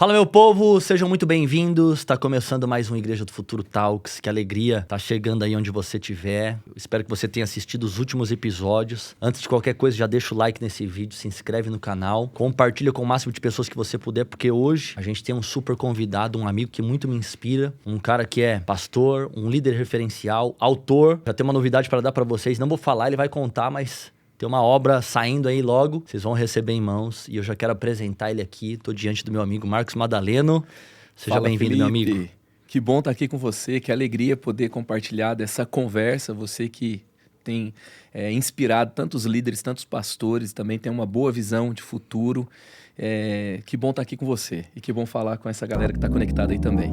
Fala, meu povo, sejam muito bem-vindos. Tá começando mais um Igreja do Futuro Talks. Que alegria tá chegando aí onde você estiver. Espero que você tenha assistido os últimos episódios. Antes de qualquer coisa, já deixa o like nesse vídeo, se inscreve no canal, compartilha com o máximo de pessoas que você puder, porque hoje a gente tem um super convidado, um amigo que muito me inspira, um cara que é pastor, um líder referencial, autor. Já tem uma novidade para dar para vocês, não vou falar, ele vai contar, mas tem uma obra saindo aí logo, vocês vão receber em mãos. E eu já quero apresentar ele aqui. Tô diante do meu amigo Marcos Madaleno. Seja bem-vindo, meu amigo. Que bom estar aqui com você, que alegria poder compartilhar dessa conversa. Você que tem inspirado tantos líderes, tantos pastores, também tem uma boa visão de futuro. Que bom estar aqui com você e que bom falar com essa galera que está conectada aí também.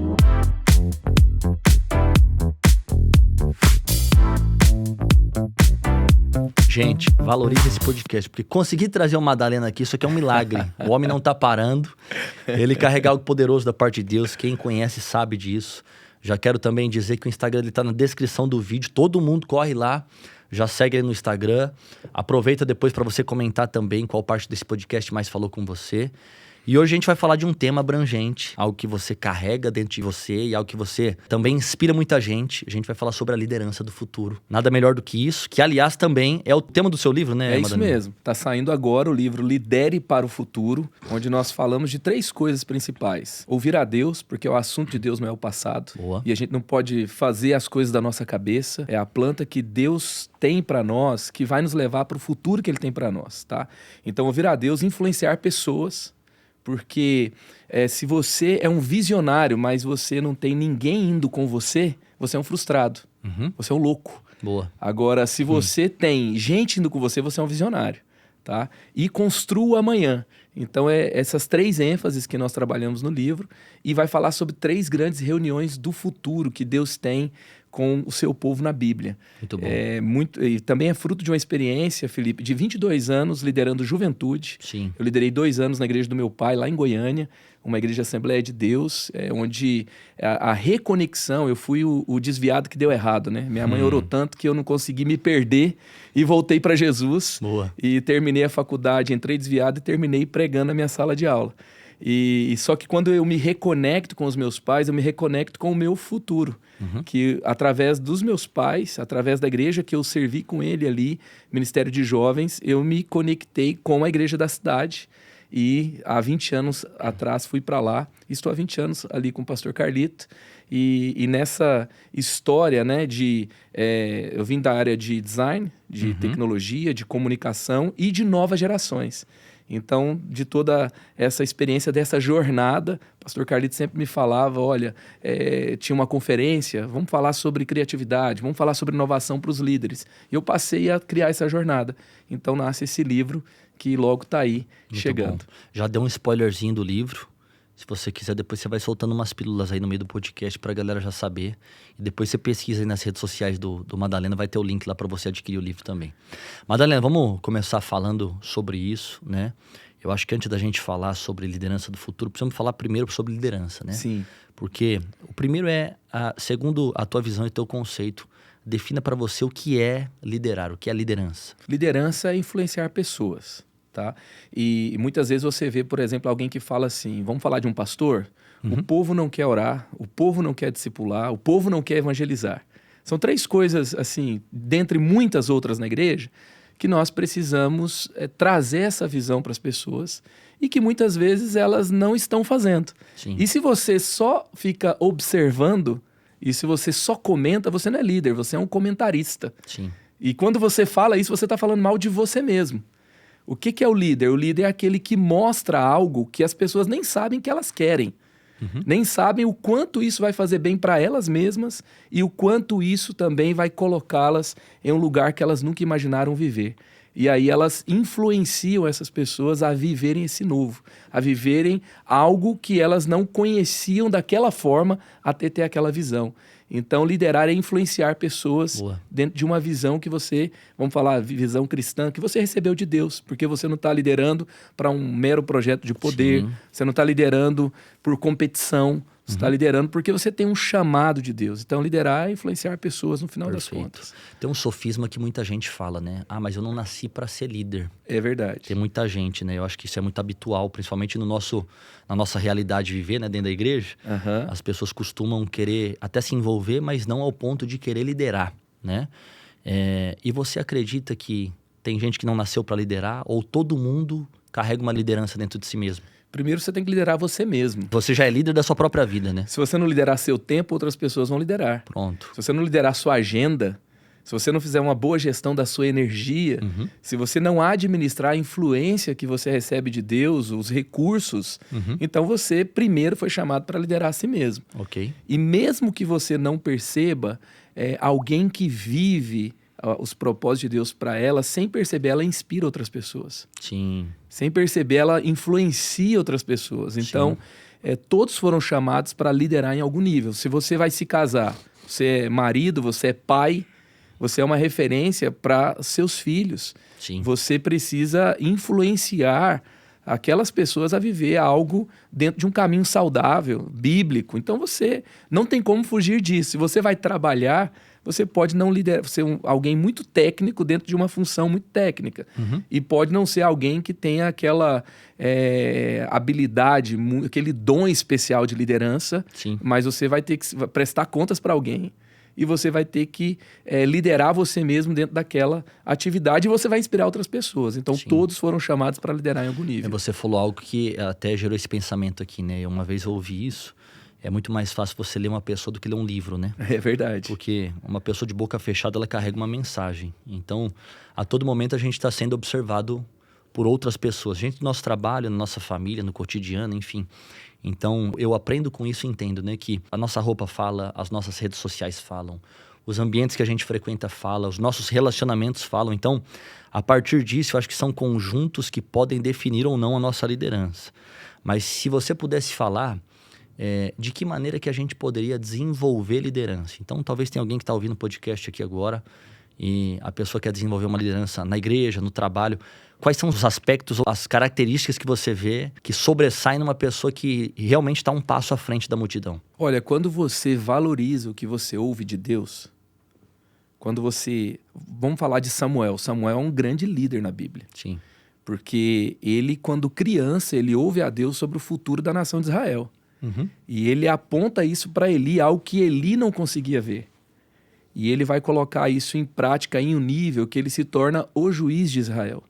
Gente, valorize esse podcast, porque conseguir trazer o Madaleno aqui, isso aqui é um milagre. O homem não tá parando, ele carrega algo poderoso da parte de Deus, quem conhece sabe disso. Já quero também dizer que o Instagram dele tá na descrição do vídeo, todo mundo corre lá, já segue ele no Instagram. Aproveita depois para você comentar também qual parte desse podcast mais falou com você. E hoje a gente vai falar de um tema abrangente, algo que você carrega dentro de você e algo que você também inspira muita gente. A gente vai falar sobre a liderança do futuro. Nada melhor do que isso, que aliás também é o tema do seu livro, né, Madalena? Isso mesmo. Tá saindo agora o livro Lidere para o Futuro, onde nós falamos de 3 coisas principais. Ouvir a Deus, porque o assunto de Deus não é o passado. Boa. E a gente não pode fazer as coisas da nossa cabeça. É a planta que Deus tem para nós, que vai nos levar para o futuro que Ele tem para nós, tá? Então, ouvir a Deus, influenciar pessoas. Porque se você é um visionário, mas você não tem ninguém indo com você, você é um frustrado. Você é um louco. Boa. Agora, se você tem gente indo com você, você é um visionário. Tá? E construa amanhã. Então, essas 3 ênfases que nós trabalhamos no livro. E vai falar sobre 3 grandes reuniões do futuro que Deus tem com o seu povo na Bíblia. Muito bom. E também é fruto de uma experiência, Felipe, de 22 anos liderando juventude. Sim. Eu liderei 2 anos na igreja do meu pai, lá em Goiânia, uma igreja Assembleia de Deus, onde a reconexão, eu fui o desviado que deu errado, né? Minha mãe orou tanto que eu não consegui me perder e voltei para Jesus. Boa. E terminei a faculdade, entrei desviado e terminei pregando na minha sala de aula. E só que quando eu me reconecto com os meus pais, eu me reconecto com o meu futuro. Que através dos meus pais, através da igreja que eu servi com ele ali, Ministério de Jovens, eu me conectei com a igreja da cidade. E há 20 anos atrás fui para lá. Estou há 20 anos ali com o pastor Carlito. E nessa história, né, eu vim da área de design, de tecnologia, de comunicação e de novas gerações. Então, de toda essa experiência, dessa jornada, o pastor Carlito sempre me falava, olha, tinha uma conferência, vamos falar sobre criatividade, vamos falar sobre inovação para os líderes. E eu passei a criar essa jornada. Então, nasce esse livro que logo está aí, muito chegando. Bom. Já deu um spoilerzinho do livro. Se você quiser, depois você vai soltando umas pílulas aí no meio do podcast pra galera já saber. E depois você pesquisa aí nas redes sociais do Madalena, vai ter o link lá pra você adquirir o livro também. Madalena, vamos começar falando sobre isso, né? Eu acho que antes da gente falar sobre liderança do futuro, precisamos falar primeiro sobre liderança, né? Sim. Porque o primeiro segundo a tua visão e teu conceito, defina pra você o que é liderar, o que é liderança. Liderança é influenciar pessoas. Tá? E muitas vezes você vê, por exemplo, alguém que fala assim, vamos falar de um pastor? O povo não quer orar, o povo não quer discipular, o povo não quer evangelizar. São 3 coisas, assim, dentre muitas outras na igreja, que nós precisamos trazer essa visão para as pessoas e que muitas vezes elas não estão fazendo. Sim. E se você só fica observando e se você só comenta, você não é líder, você é um comentarista. Sim. E quando você fala isso, você está falando mal de você mesmo. O que é o líder? O líder é aquele que mostra algo que as pessoas nem sabem que elas querem. Nem sabem o quanto isso vai fazer bem para elas mesmas e o quanto isso também vai colocá-las em um lugar que elas nunca imaginaram viver. E aí elas influenciam essas pessoas a viverem esse novo, a viverem algo que elas não conheciam daquela forma até ter aquela visão. Então, liderar é influenciar pessoas dentro de uma visão que você, vamos falar, visão cristã, que você recebeu de Deus. Porque você não está liderando para um mero projeto de poder, você não está liderando por competição, Você está liderando porque você tem um chamado de Deus. Então, liderar é influenciar pessoas no final das contas. Tem um sofisma que muita gente fala, né? Ah, mas eu não nasci para ser líder. É verdade. Tem muita gente, né? Eu acho que isso é muito habitual, principalmente na nossa realidade de viver, né? Dentro da igreja. As pessoas costumam querer até se envolver, mas não ao ponto de querer liderar, né? E você acredita que tem gente que não nasceu para liderar ou todo mundo carrega uma liderança dentro de si mesmo? Primeiro, você tem que liderar você mesmo. Você já é líder da sua própria vida, né? Se você não liderar seu tempo, outras pessoas vão liderar. Pronto. Se você não liderar sua agenda, se você não fizer uma boa gestão da sua energia, se você não administrar a influência que você recebe de Deus, os recursos, então você primeiro foi chamado para liderar a si mesmo. Ok. E mesmo que você não perceba, alguém que vive os propósitos de Deus para ela, sem perceber, ela inspira outras pessoas. Sim. Sem perceber, ela influencia outras pessoas. Então, todos foram chamados para liderar em algum nível. Se você vai se casar, você é marido, você é pai, você é uma referência para seus filhos. Sim. Você precisa influenciar aquelas pessoas a viver algo dentro de um caminho saudável, bíblico. Então, você não tem como fugir disso. Se você vai trabalhar, você pode não liderar, ser alguém muito técnico dentro de uma função muito técnica. E pode não ser alguém que tenha aquela habilidade, aquele dom especial de liderança. Sim. Mas você vai ter que prestar contas para alguém. E você vai ter que liderar você mesmo dentro daquela atividade e você vai inspirar outras pessoas. Então, todos foram chamados para liderar em algum nível. Você falou algo que até gerou esse pensamento aqui, né? Uma vez eu ouvi isso. É muito mais fácil você ler uma pessoa do que ler um livro, né? É verdade. Porque uma pessoa de boca fechada, ela carrega uma mensagem. Então, a todo momento a gente está sendo observado por outras pessoas. Gente do nosso trabalho, na nossa família, no cotidiano, enfim. Então, eu aprendo com isso e entendo, né? Que a nossa roupa fala, as nossas redes sociais falam, os ambientes que a gente frequenta falam, os nossos relacionamentos falam. Então, a partir disso, eu acho que são conjuntos que podem definir ou não a nossa liderança. Mas se você pudesse falar... de que maneira que a gente poderia desenvolver liderança. Então, talvez tenha alguém que está ouvindo o podcast aqui agora e a pessoa quer desenvolver uma liderança na igreja, no trabalho. Quais são os aspectos, as características que você vê que sobressaem numa pessoa que realmente está um passo à frente da multidão? Olha, quando você valoriza o que você ouve de Deus, quando você... Vamos falar de Samuel. Samuel é um grande líder na Bíblia. Sim. Porque ele, quando criança, ele ouve a Deus sobre o futuro da nação de Israel. E ele aponta isso para Eli, algo que Eli não conseguia ver. E ele vai colocar isso em prática em um nível que ele se torna o juiz de Israel.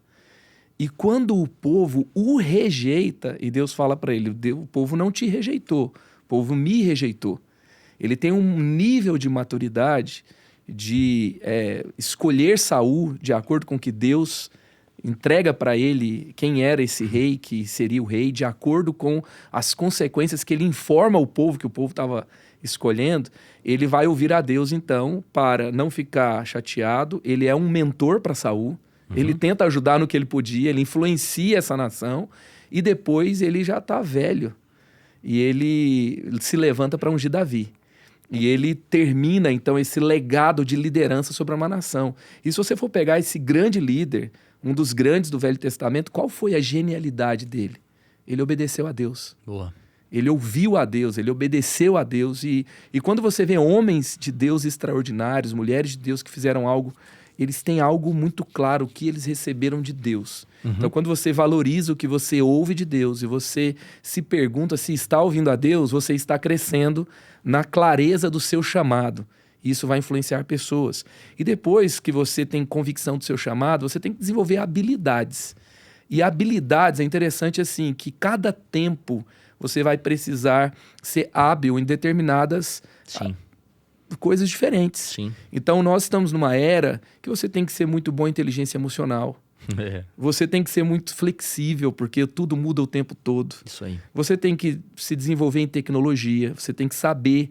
E quando o povo o rejeita, e Deus fala para ele, o povo não te rejeitou, o povo me rejeitou. Ele tem um nível de maturidade de escolher Saul de acordo com que Deus entrega para ele quem era esse rei, que seria o rei, de acordo com as consequências que ele informa o povo, que o povo estava escolhendo. Ele vai ouvir a Deus, então, para não ficar chateado. Ele é um mentor para Saul. Ele tenta ajudar no que ele podia, ele influencia essa nação. E depois ele já está velho. E ele se levanta para ungir Davi. E ele termina, então, esse legado de liderança sobre uma nação. E se você for pegar esse grande líder... um dos grandes do Velho Testamento, qual foi a genialidade dele? Ele obedeceu a Deus. Boa. Ele ouviu a Deus, ele obedeceu a Deus. E quando você vê homens de Deus extraordinários, mulheres de Deus que fizeram algo, eles têm algo muito claro que eles receberam de Deus. Então, quando você valoriza o que você ouve de Deus e você se pergunta se está ouvindo a Deus, você está crescendo na clareza do seu chamado. Isso vai influenciar pessoas. E depois que você tem convicção do seu chamado, você tem que desenvolver habilidades. E habilidades, é interessante assim, que cada tempo você vai precisar ser hábil em determinadas coisas diferentes. Sim. Então, nós estamos numa era que você tem que ser muito bom em inteligência emocional. Você tem que ser muito flexível, porque tudo muda o tempo todo. Isso aí. Você tem que se desenvolver em tecnologia, você tem que saber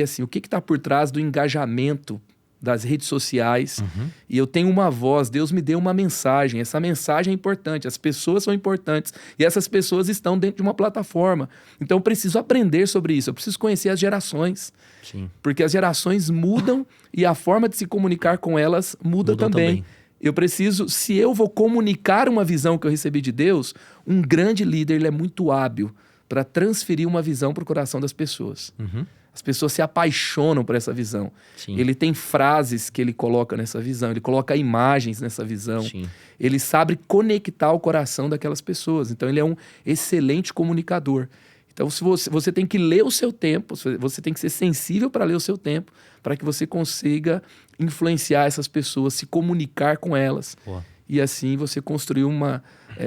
assim, o que está por trás do engajamento das redes sociais. E eu tenho uma voz, Deus me deu uma mensagem, essa mensagem é importante, as pessoas são importantes e essas pessoas estão dentro de uma plataforma. Então eu preciso aprender sobre isso, eu preciso conhecer as gerações. Sim. Porque as gerações mudam e a forma de se comunicar com elas muda também. Eu preciso, se eu vou comunicar uma visão que eu recebi de Deus, um grande líder ele é muito hábil para transferir uma visão para o coração das pessoas. Uhum. As pessoas se apaixonam por essa visão. Sim. Ele tem frases que ele coloca nessa visão, ele coloca imagens nessa visão. Sim. Ele sabe conectar o coração daquelas pessoas. Então, ele é um excelente comunicador. Então, se você tem que ler o seu tempo, você tem que ser sensível para ler o seu tempo, para que você consiga influenciar essas pessoas, se comunicar com elas. Boa. E assim você construir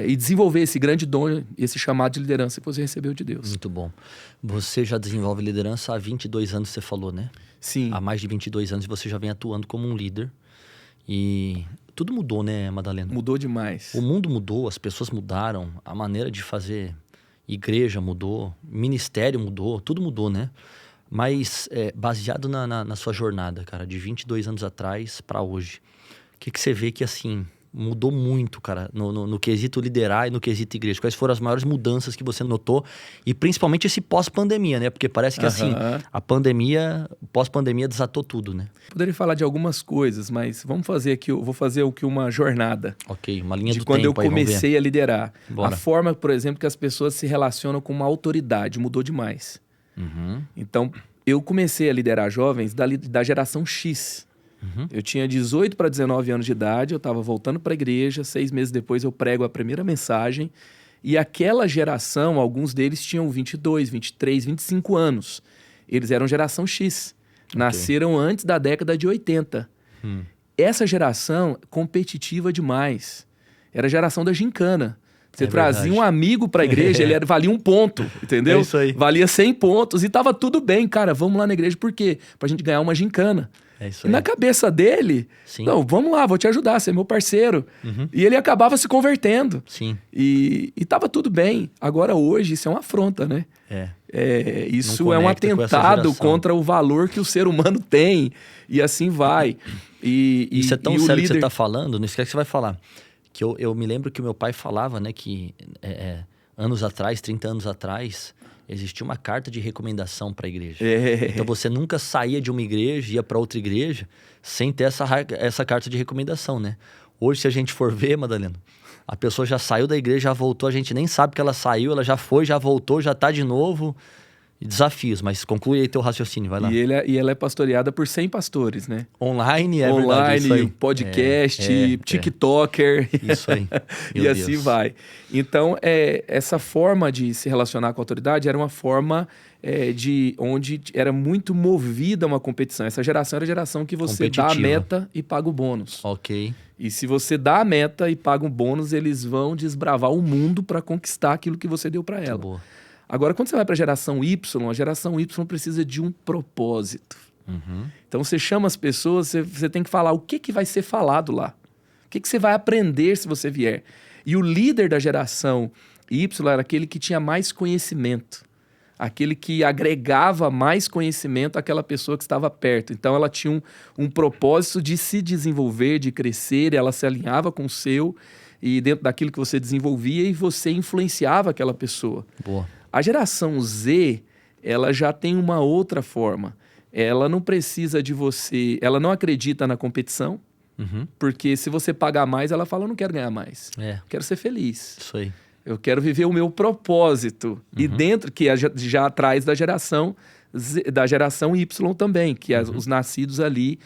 e desenvolver esse grande dom, esse chamado de liderança que você recebeu de Deus. Muito bom. Você já desenvolve liderança há 22 anos, você falou, né? Sim. Há mais de 22 anos você já vem atuando como um líder. E tudo mudou, né, Madalena? Mudou demais. O mundo mudou, as pessoas mudaram, a maneira de fazer igreja mudou, ministério mudou, tudo mudou, né? Mas baseado na sua jornada, cara, de 22 anos atrás para hoje, o que você vê que, assim, mudou muito, cara, no quesito liderar e no quesito igreja? Quais foram as maiores mudanças que você notou? E principalmente esse pós-pandemia, né? Porque parece que, assim, a pandemia, pós-pandemia desatou tudo, né? Poderia falar de algumas coisas, mas vamos fazer aqui, eu vou fazer uma jornada. Ok, uma linha de do quando tempo eu aí, vamos ver. comecei a liderar. Bora. A forma, por exemplo, que as pessoas se relacionam com uma autoridade mudou demais. Uhum. Então, eu comecei a liderar jovens da geração X. Uhum. Eu tinha 18 para 19 anos de idade, eu estava voltando para a igreja, 6 meses depois eu prego a primeira mensagem, e aquela geração, alguns deles tinham 22, 23, 25 anos. Eles eram geração X, nasceram antes da década de 80. Essa geração, competitiva demais, era a geração da gincana. Você trazia verdade. um amigo para a igreja, ele valia 1 ponto, entendeu? É isso aí. Valia 100 pontos e tava tudo bem, cara, vamos lá na igreja, por quê? Pra gente ganhar uma gincana. É isso E aí. na cabeça dele, Sim. não, vamos lá, vou te ajudar, você é meu parceiro. Uhum. E ele acabava se convertendo. Sim. E tava tudo bem. Agora, hoje, isso é uma afronta, né? Isso Não é um conecta com essa atentado geração. contra o valor que o ser humano tem. E assim vai. Isso é tão e o sério que líder... você tá falando, não esquece que você vai falar. Que eu me lembro que o meu pai falava, né, que anos atrás, 30 anos atrás, existia uma carta de recomendação para a igreja. Então você nunca saía de uma igreja e ia para outra igreja sem ter essa carta de recomendação, né? Hoje, se a gente for ver, Madalena, a pessoa já saiu da igreja, já voltou, a gente nem sabe que ela saiu, ela já foi, já voltou, já tá de novo. Desafios, mas conclui aí teu raciocínio, vai lá. E ela é pastoreada por 100 pastores, né? Online, verdade, isso aí. Podcast, TikToker. Isso aí. E assim vai. Então, essa forma de se relacionar com a autoridade era uma forma onde era muito movida uma competição. Essa geração era a geração que você dá a meta e paga o bônus. Ok. E se você dá a meta e paga um bônus, eles vão desbravar o mundo para conquistar aquilo que você deu para ela. Boa. Agora, quando você vai para a geração Y precisa de um propósito. Uhum. Então, você chama as pessoas, você tem que falar o que vai ser falado lá. O que você vai aprender se você vier. E o líder da geração Y era aquele que tinha mais conhecimento. Aquele que agregava mais conhecimento àquela pessoa que estava perto. Então, ela tinha um propósito de se desenvolver, de crescer, ela se alinhava com o seu, e dentro daquilo que você desenvolvia, e você influenciava aquela pessoa. Boa. A geração Z, ela já tem uma outra forma. Ela não precisa de você... Ela não acredita na competição, porque se você pagar mais, ela fala, eu não quero ganhar mais. Quero ser feliz. Isso aí. Eu quero viver o meu propósito. E dentro, que é já atrás da geração Y também, que os nascidos ali...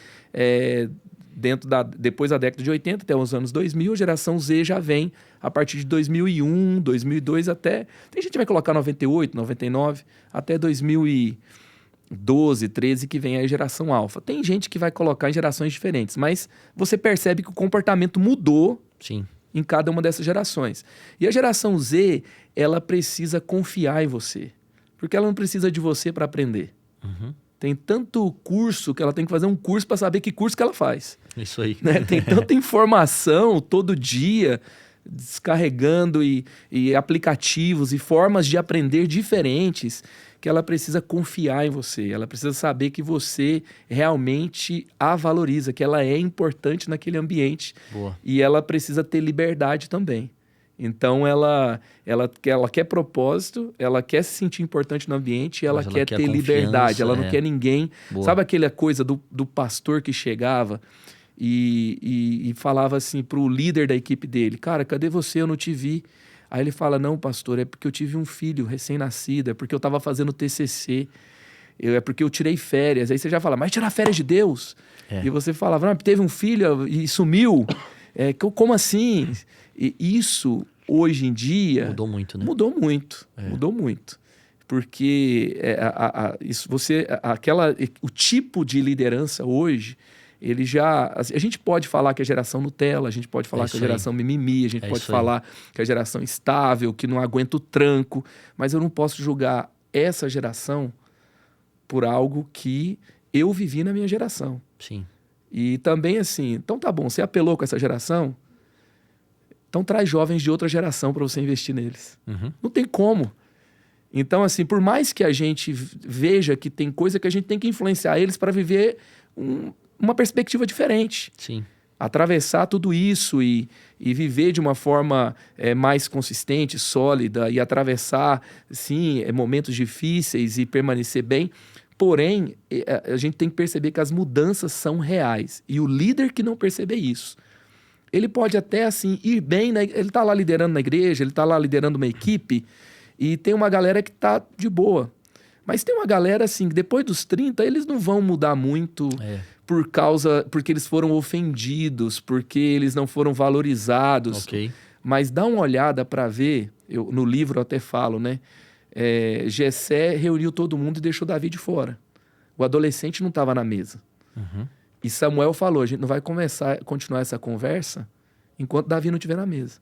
depois da década de 80 até os anos 2000, a geração Z já vem a partir de 2001, 2002 até... Tem gente que vai colocar 98, 99, até 2012, 13 que vem a geração alfa. Tem gente que vai colocar em gerações diferentes, mas você percebe que o comportamento mudou. Sim. Em cada uma dessas gerações. E a geração Z, ela precisa confiar em você, porque ela não precisa de você para aprender. Tem tanto curso que ela tem que fazer um curso para saber que curso que ela faz. Isso aí. Né? Tem tanta informação todo dia, descarregando e aplicativos e formas de aprender diferentes, que ela precisa confiar em você. Ela precisa saber que você realmente a valoriza, que ela é importante naquele ambiente. Boa. E ela precisa ter liberdade também. Então, ela quer propósito, ela quer se sentir importante no ambiente, ela quer ter liberdade, ela não quer ninguém... Boa. Sabe aquela coisa do pastor que chegava e falava assim pro líder da equipe dele, cara, cadê você? Eu não te vi. Aí ele fala, não, pastor, é porque eu tive um filho recém-nascido, é porque eu estava fazendo TCC, é porque eu tirei férias. Aí você já fala, mas tirar férias de Deus? E você falava, não, teve um filho e sumiu. Como assim? E isso, hoje em dia... Mudou muito, né? Mudou muito. Porque o tipo de liderança hoje, ele já... A gente pode falar que é geração Nutella, a gente pode falar que é geração mimimi, a gente pode falar que é geração estável, que não aguenta o tranco, mas eu não posso julgar essa geração por algo que eu vivi na minha geração. Sim. E também assim, então tá bom, você apelou com essa geração, então traz jovens de outra geração para você investir neles. Não tem como. Então, assim, por mais que a gente veja que tem coisa que a gente tem que influenciar eles para viver uma perspectiva diferente. Sim. Atravessar tudo isso e viver de uma forma mais consistente, sólida, e atravessar, sim, momentos difíceis e permanecer bem. Porém, a gente tem que perceber que as mudanças são reais. E o líder que não perceber isso, ele pode até, assim, ir bem, ele está lá liderando na igreja, ele está lá liderando uma equipe, e tem uma galera que está de boa. Mas tem uma galera, assim, que depois dos 30, eles não vão mudar muito porque eles foram ofendidos, porque eles não foram valorizados. Ok. Mas dá uma olhada para ver, no livro eu até falo, né? Jessé reuniu todo mundo e deixou Davi de fora. O adolescente não estava na mesa. E Samuel falou, a gente não vai continuar essa conversa enquanto Davi não estiver na mesa.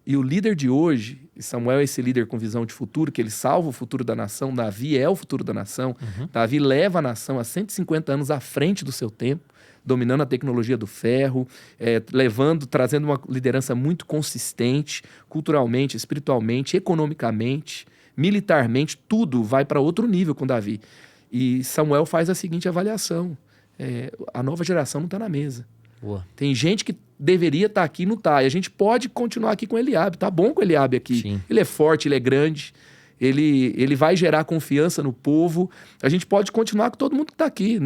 E o líder de hoje, Samuel é esse líder com visão de futuro, que ele salva o futuro da nação, Davi é o futuro da nação, Davi leva a nação a 150 anos à frente do seu tempo, dominando a tecnologia do ferro, trazendo uma liderança muito consistente, culturalmente, espiritualmente, economicamente, militarmente, tudo vai para outro nível com Davi. E Samuel faz a seguinte avaliação, a nova geração não está na mesa. Boa. Tem gente que deveria estar aqui e não está. E a gente pode continuar aqui com Eliabe. Tá bom com Eliabe aqui. Sim. Ele é forte, ele é grande. Ele vai gerar confiança no povo. A gente pode continuar com todo mundo que está aqui.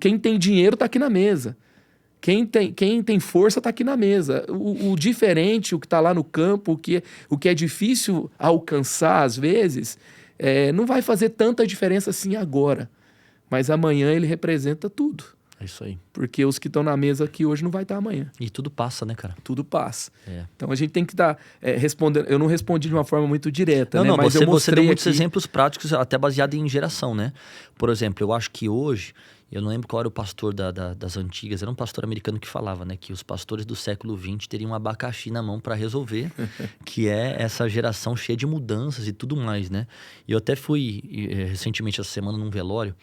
Quem tem dinheiro está aqui na mesa. Quem tem força está aqui na mesa. O diferente, o que está lá no campo, o que é difícil alcançar às vezes, não vai fazer tanta diferença assim agora. Mas amanhã ele representa tudo. É isso aí. Porque os que estão na mesa aqui hoje não vai estar amanhã. E tudo passa, né, cara? Tudo passa. Então a gente tem que estar respondendo. Eu não respondi de uma forma muito direta, né? Mas você deu muitos aqui exemplos práticos, até baseado em geração, né? Por exemplo, eu acho que hoje, eu não lembro qual era o pastor das antigas, era um pastor americano que falava, né? Que os pastores do século XX teriam um abacaxi na mão para resolver, que é essa geração cheia de mudanças e tudo mais, né? E eu até fui recentemente, essa semana, num velório,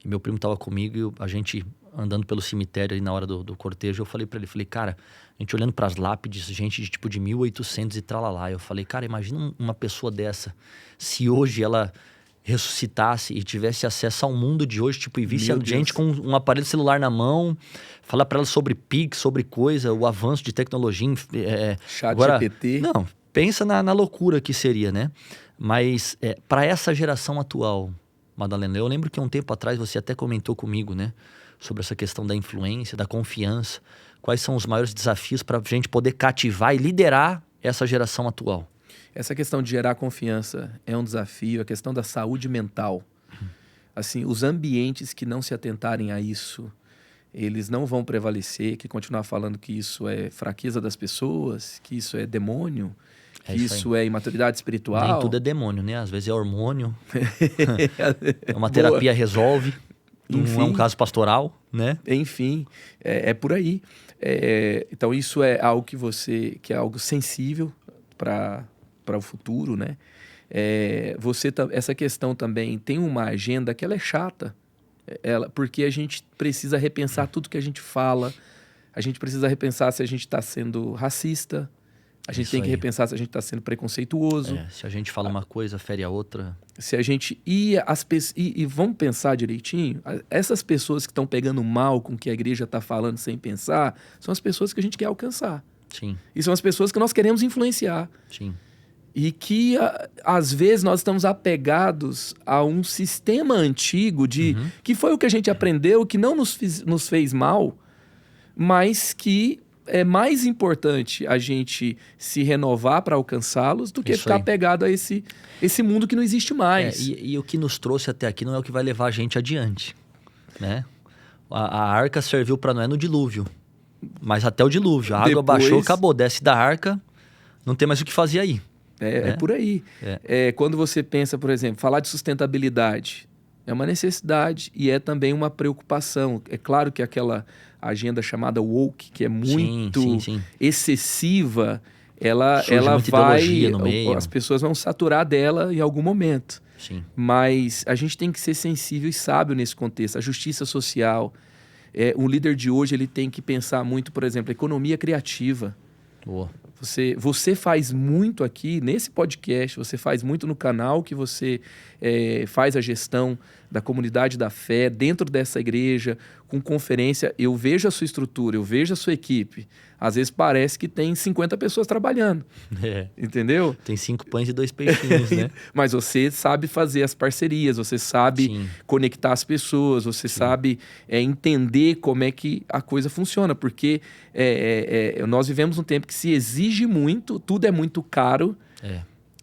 e meu primo estava comigo e a gente andando pelo cemitério ali na hora do cortejo, eu falei pra ele, cara, a gente olhando pras lápides, gente de 1800 e tralalá, eu falei, cara, imagina uma pessoa dessa, se hoje ela ressuscitasse e tivesse acesso ao mundo de hoje, e visse a gente com um aparelho celular na mão, falar pra ela sobre Pix, sobre coisa, o avanço de tecnologia. Chat GPT. Não, pensa na loucura que seria, né? Mas pra essa geração atual, Madalena, eu lembro que um tempo atrás você até comentou comigo, né? Sobre essa questão da influência, da confiança. Quais são os maiores desafios para a gente poder cativar e liderar essa geração atual? Essa questão de gerar confiança é um desafio. A questão da saúde mental. Assim, os ambientes que não se atentarem a isso, eles não vão prevalecer, que continuar falando que isso é fraqueza das pessoas, que isso é demônio, que isso é imaturidade espiritual. Nem tudo é demônio, né? Às vezes é hormônio. Uma terapia resolve. Enfim, não é um caso pastoral, né? Enfim, é por aí. Então, isso é algo que é algo sensível para o futuro, né? Essa questão também tem uma agenda que ela é chata, porque a gente precisa repensar tudo que a gente fala, a gente precisa repensar se a gente está sendo racista, a gente tem que repensar se a gente está sendo preconceituoso. Se a gente fala uma coisa, fere a outra. Se a gente... E vamos pensar direitinho, essas pessoas que estão pegando mal com o que a igreja está falando sem pensar, são as pessoas que a gente quer alcançar. Sim. E são as pessoas que nós queremos influenciar. Sim. E que, às vezes, nós estamos apegados a um sistema antigo que foi o que a gente aprendeu, que não nos fez mal, mas que é mais importante a gente se renovar para alcançá-los do que Isso ficar aí. pegado a esse mundo que não existe mais. E o que nos trouxe até aqui não é o que vai levar a gente adiante, né? A arca serviu para Noé no dilúvio, mas até o dilúvio. A água Depois- baixou, acabou. Desce da arca, não tem mais o que fazer aí. É por aí. Quando você pensa, por exemplo, falar de sustentabilidade é uma necessidade e é também uma preocupação. É claro que aquela agenda chamada woke, que é muito sim. excessiva, ela Surge muita vai... ideologia no meio. As pessoas vão saturar dela em algum momento. Sim. Mas a gente tem que ser sensível e sábio nesse contexto. A justiça social, o líder de hoje ele tem que pensar muito, por exemplo, economia criativa. Boa. Você faz muito aqui nesse podcast, você faz muito no canal que você faz a gestão da comunidade da fé dentro dessa igreja, com conferência. Eu vejo a sua estrutura, eu vejo a sua equipe. Às vezes parece que tem 50 pessoas trabalhando, entendeu? Tem 5 pães e 2 peixinhos, né? Mas você sabe fazer as parcerias, você sabe Sim. conectar as pessoas, você sabe entender como é que a coisa funciona. Porque nós vivemos um tempo que se exige muito, tudo é muito caro.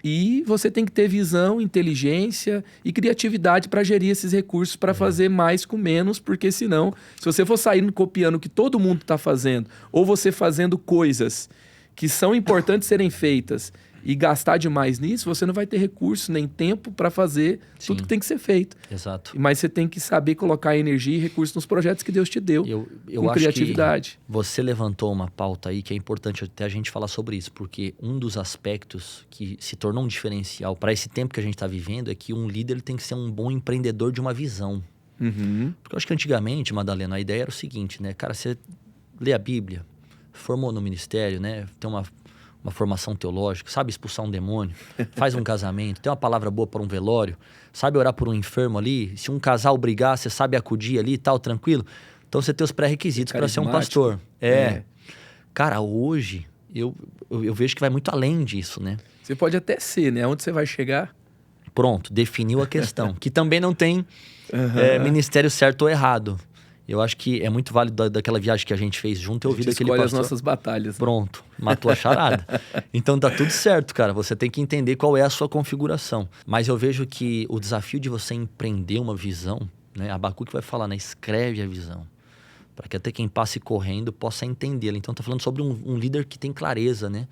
E você tem que ter visão, inteligência e criatividade para gerir esses recursos, para fazer mais com menos, porque senão, se você for saindo copiando o que todo mundo está fazendo, ou você fazendo coisas que são importantes serem feitas e gastar demais nisso, você não vai ter recurso nem tempo para fazer tudo que tem que ser feito. Exato. Mas você tem que saber colocar energia e recursos nos projetos que Deus te deu, Eu com acho criatividade. que você levantou uma pauta aí que é importante até a gente falar sobre isso, porque um dos aspectos que se tornou um diferencial para esse tempo que a gente está vivendo é que um líder ele tem que ser um bom empreendedor de uma visão. Uhum. Porque eu acho que antigamente, Madalena, a ideia era o seguinte, né? Cara, você lê a Bíblia, formou no ministério, né? Tem uma formação teológica, sabe expulsar um demônio, faz um casamento, tem uma palavra boa para um velório, sabe orar por um enfermo ali, se um casal brigar, você sabe acudir ali e tal, tranquilo. Então você tem os pré-requisitos para ser um pastor. Cara, hoje eu vejo que vai muito além disso, né? Você pode até ser, né? Onde você vai chegar? Pronto, definiu a questão. Que também não tem ministério certo ou errado. Eu acho que é muito válido daquela viagem que a gente fez junto. Eu ouvi daquele pastor. Escolhe as nossas batalhas. Né? Pronto, matou a charada. Então tá tudo certo, cara. Você tem que entender qual é a sua configuração. Mas eu vejo que o desafio de você empreender uma visão, né? Abacuque vai falar, né? Escreve a visão. Para que até quem passe correndo possa entendê-la. Então tá falando sobre um líder que tem clareza, né?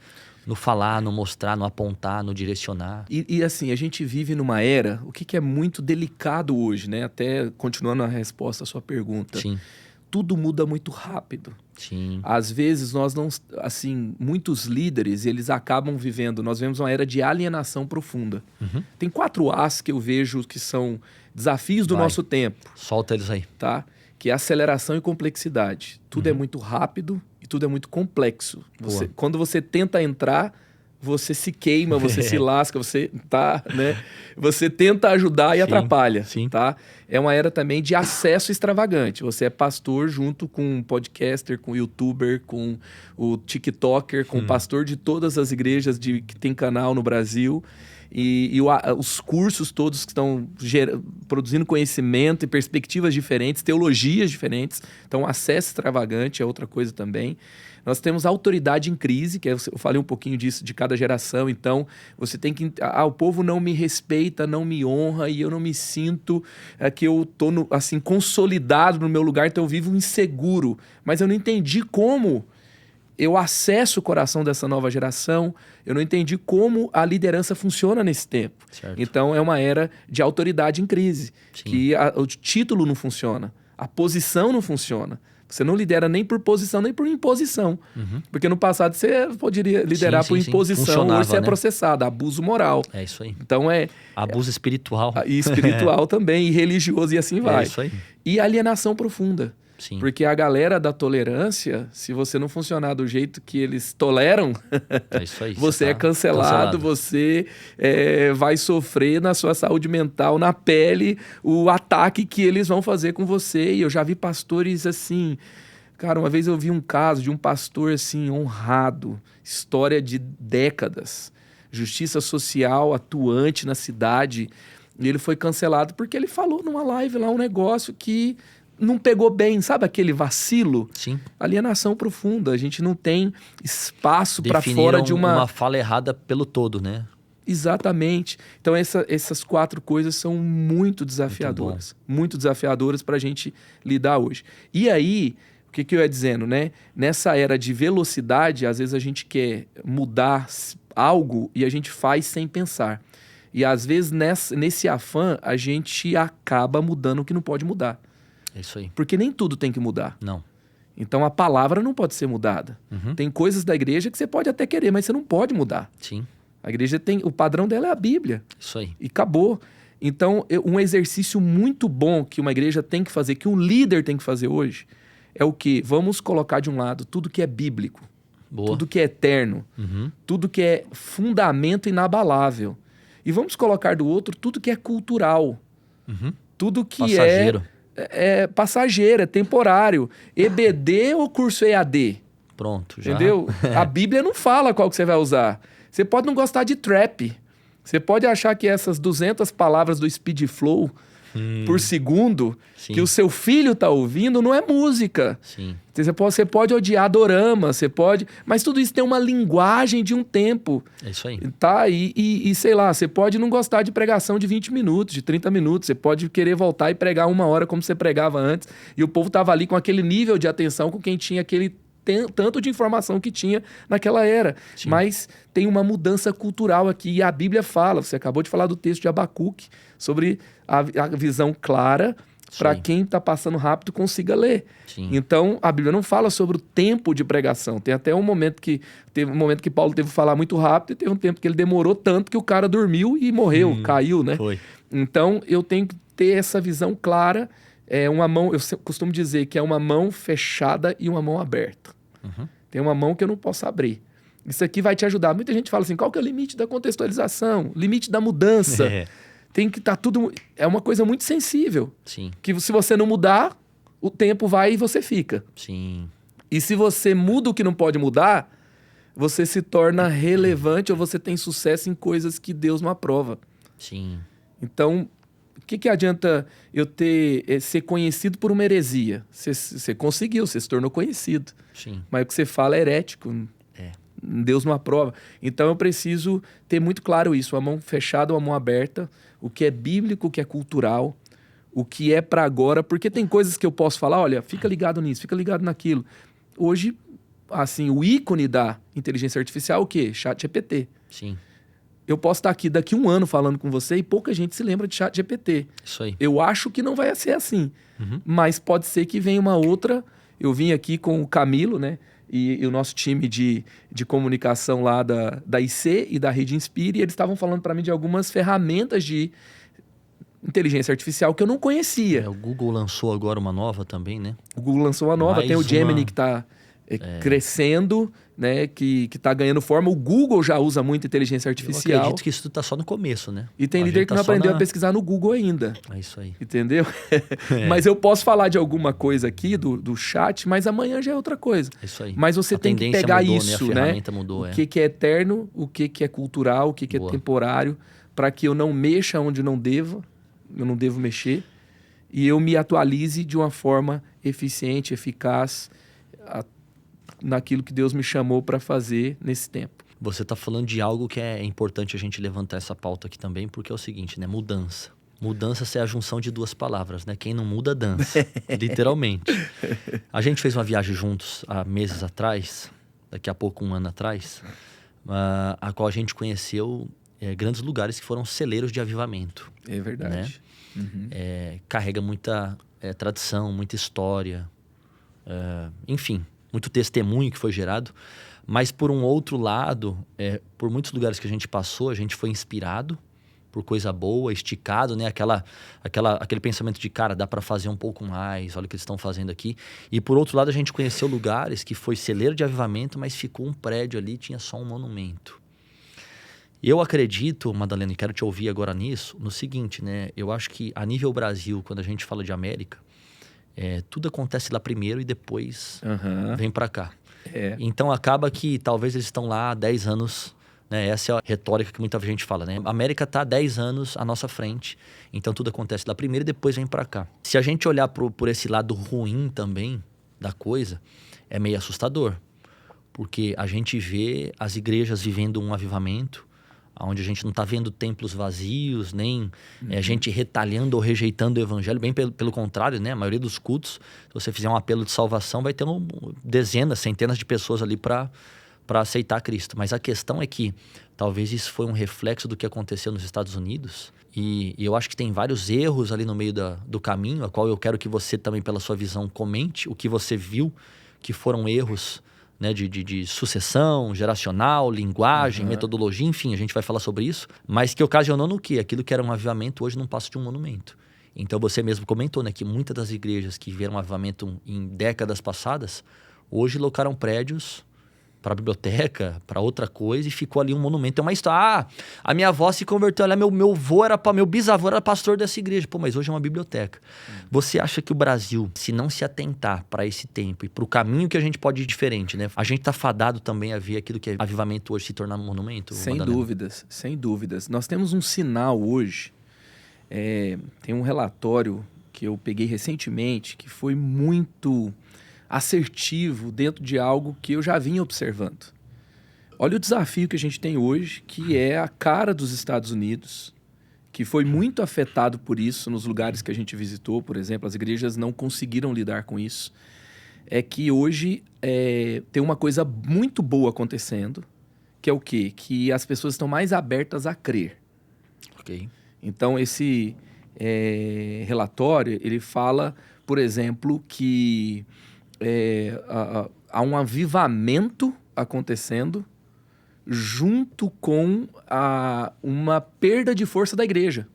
No falar, no mostrar, no apontar, no direcionar. E assim, a gente vive numa era, o que é muito delicado hoje, né? Até continuando a resposta à sua pergunta. Sim. Tudo muda muito rápido. Sim. Às vezes nós não, assim, muitos líderes, eles acabam vivendo, nós vemos uma era de alienação profunda. Uhum. Tem 4 As que eu vejo que são desafios do nosso tempo. Solta eles aí. Tá? Que é aceleração e complexidade. Tudo é muito rápido e tudo é muito complexo. Quando você tenta entrar, você se queima, você se lasca, você tá, né? Você tenta ajudar e atrapalha, tá? É uma era também de acesso extravagante. Você é pastor junto com um podcaster, com um youtuber, com o tiktoker, com o pastor de todas as igrejas que tem canal no Brasil. E os cursos todos que estão produzindo conhecimento e perspectivas diferentes, teologias diferentes. Então, acesso extravagante é outra coisa também. Nós temos autoridade em crise, que eu falei um pouquinho disso, de cada geração. Então, você tem que... o povo não me respeita, não me honra, e eu não me sinto que eu estou assim, consolidado no meu lugar, então eu vivo inseguro. Mas eu não entendi como eu acesso o coração dessa nova geração, eu não entendi como a liderança funciona nesse tempo. Certo. Então, é uma era de autoridade em crise, que o título não funciona, a posição não funciona. Você não lidera nem por posição, nem por imposição. Porque no passado você poderia liderar por imposição, hoje você é processado, abuso moral. É isso aí. Então abuso espiritual. E espiritual também, e religioso, e assim vai. É isso aí. E alienação profunda. Sim. Porque a galera da tolerância, se você não funcionar do jeito que eles toleram, é isso aí, você é cancelado, você vai sofrer na sua saúde mental, na pele, o ataque que eles vão fazer com você. E eu já vi pastores assim... Cara, uma vez eu vi um caso de um pastor assim, honrado, história de décadas, justiça social atuante na cidade, e ele foi cancelado porque ele falou numa live lá um negócio que... não pegou bem, sabe aquele vacilo? Sim. Alienação profunda. A gente não tem espaço para Definiram fora de uma fala errada pelo todo, né? Exatamente. Então, essas 4 coisas são muito desafiadoras. Muito desafiadoras para a gente lidar hoje. E aí, o que eu ia dizendo, né? Nessa era de velocidade, às vezes a gente quer mudar algo e a gente faz sem pensar. E às vezes, nesse afã, a gente acaba mudando o que não pode mudar. É isso aí. Porque nem tudo tem que mudar. Não. Então, a palavra não pode ser mudada. Tem coisas da igreja que você pode até querer, mas você não pode mudar. Sim. A igreja tem... O padrão dela é a Bíblia. Isso aí. E acabou. Então, um exercício muito bom que uma igreja tem que fazer, que um líder tem que fazer hoje, é o quê? Vamos colocar de um lado tudo que é bíblico. Boa. Tudo que é eterno. Tudo que é fundamento inabalável. E vamos colocar do outro tudo que é cultural. Tudo que Passageiro. é passageiro, é temporário. EBD ou curso EAD? Pronto, já. Entendeu? A Bíblia não fala qual que você vai usar. Você pode não gostar de trap. Você pode achar que essas 200 palavras do Speed Flow por segundo Sim. que o seu filho tá ouvindo não é música. Sim. Você pode odiar dorama, você pode... Mas tudo isso tem uma linguagem de um tempo. É isso aí. Tá? E sei lá, você pode não gostar de pregação de 20 minutos, de 30 minutos. Você pode querer voltar e pregar 1 hora como você pregava antes. E o povo tava ali com aquele nível de atenção com quem tinha aquele tanto de informação que tinha naquela era. Sim. Mas tem uma mudança cultural aqui. E a Bíblia fala, você acabou de falar do texto de Abacuque, sobre a visão clara para quem está passando rápido consiga ler. Sim. Então, a Bíblia não fala sobre o tempo de pregação. Tem até um momento que Paulo teve que falar muito rápido e teve um tempo que ele demorou tanto que o cara dormiu e morreu, caiu, né? Foi. Então, eu tenho que ter essa visão clara. Uma mão, eu costumo dizer que é uma mão fechada e uma mão aberta. Tem uma mão que eu não posso abrir. Isso aqui vai te ajudar. Muita gente fala assim, qual que é o limite da contextualização? Limite da mudança? Tem que estar tudo... É uma coisa muito sensível. Sim. Que se você não mudar, o tempo vai e você fica. Sim. E se você muda o que não pode mudar, você se torna relevante ou você tem sucesso em coisas que Deus não aprova. Sim. Então... O que adianta eu ser conhecido por uma heresia? Você conseguiu, você se tornou conhecido. Sim. Mas o que você fala é herético. Deus não aprova. Então eu preciso ter muito claro isso. Uma mão fechada, uma mão aberta. O que é bíblico, o que é cultural. O que é para agora. Porque tem coisas que eu posso falar, olha, fica ligado nisso, fica ligado naquilo. Hoje, assim, o ícone da inteligência artificial é o quê? ChatGPT. Sim. Eu posso estar aqui daqui 1 ano falando com você e pouca gente se lembra de ChatGPT. Isso aí. Eu acho que não vai ser assim. Mas pode ser que venha uma outra. Eu vim aqui com o Camilo, né? E o nosso time de comunicação lá da IC e da Rede Inspire. E eles estavam falando para mim de algumas ferramentas de inteligência artificial que eu não conhecia. O Google lançou agora uma nova também, né? O Google lançou uma nova. Tem o Gemini que está crescendo, né, que tá ganhando forma. O Google já usa muito inteligência artificial. Eu acredito que isso tá só no começo, né? E tem líder que não aprendeu a pesquisar no Google ainda. É isso aí. Entendeu? Mas eu posso falar de alguma coisa aqui do chat, mas amanhã já é outra coisa. É isso aí. Mas você tem que pegar mudou, isso, né? A né? ferramenta mudou, O que é eterno, o que é cultural, o que é Boa. temporário, para que eu não mexa onde eu não devo mexer, e eu me atualize de uma forma eficiente, eficaz, naquilo que Deus me chamou para fazer nesse tempo. Você está falando de algo que é importante a gente levantar essa pauta aqui também, porque é o seguinte, né? Mudança. Mudança é a junção de 2 palavras, né? Quem não muda, dança. Literalmente. A gente fez uma viagem juntos há meses atrás, daqui a pouco 1 ano atrás, a qual a gente conheceu grandes lugares que foram celeiros de avivamento. É verdade. Né? Carrega muita tradição, muita história, enfim... muito testemunho que foi gerado, mas por um outro lado, por muitos lugares que a gente passou, a gente foi inspirado por coisa boa, esticado, né? Aquele pensamento de, cara, dá para fazer um pouco mais, olha o que eles estão fazendo aqui. E por outro lado, a gente conheceu lugares que foi celeiro de avivamento, mas ficou um prédio ali, tinha só um monumento. Eu acredito, Madalena, e quero te ouvir agora nisso, no seguinte, né? Eu acho que a nível Brasil, quando a gente fala de América, tudo acontece lá primeiro e depois vem para cá. Então acaba que talvez eles estão lá há 10 anos né? Essa é a retórica que muita gente fala, né? A América está há 10 anos à nossa frente, então tudo acontece lá primeiro e depois vem para cá. Se a gente olhar por esse lado ruim também da coisa, é meio assustador, porque a gente vê as igrejas vivendo um avivamento, onde a gente não está vendo templos vazios, nem gente retalhando ou rejeitando o evangelho, bem pelo contrário, né? A maioria dos cultos, se você fizer um apelo de salvação, vai ter dezenas, centenas de pessoas ali para aceitar Cristo. Mas a questão é que talvez isso foi um reflexo do que aconteceu nos Estados Unidos, e eu acho que tem vários erros ali no meio do caminho, a qual eu quero que você também, pela sua visão, comente o que você viu que foram erros, né, de sucessão geracional, linguagem, metodologia, enfim, a gente vai falar sobre isso, mas que ocasionou no quê? Aquilo que era um avivamento hoje não passa de um monumento. Então você mesmo comentou, né, que muitas das igrejas que viram um avivamento em décadas passadas, hoje locaram prédios para biblioteca, para outra coisa, e ficou ali um monumento. É uma história. A minha avó se converteu, olha, meu bisavô era pastor dessa igreja. Pô, mas hoje é uma biblioteca. Você acha que o Brasil, se não se atentar para esse tempo e para o caminho que a gente pode ir diferente, né? A gente tá fadado também a ver aquilo que é avivamento hoje se tornar um monumento? Sem dúvidas, sem dúvidas. Nós temos um sinal hoje, tem um relatório que eu peguei recentemente, que foi muito assertivo dentro de algo que eu já vinha observando. Olha o desafio que a gente tem hoje, que é a cara dos Estados Unidos, que foi muito afetado por isso nos lugares que a gente visitou, por exemplo, as igrejas não conseguiram lidar com isso. É que hoje tem uma coisa muito boa acontecendo, que é o quê? Que as pessoas estão mais abertas a crer. Ok. Então, esse relatório, ele fala, por exemplo, que há um avivamento acontecendo junto com uma perda de força da igreja.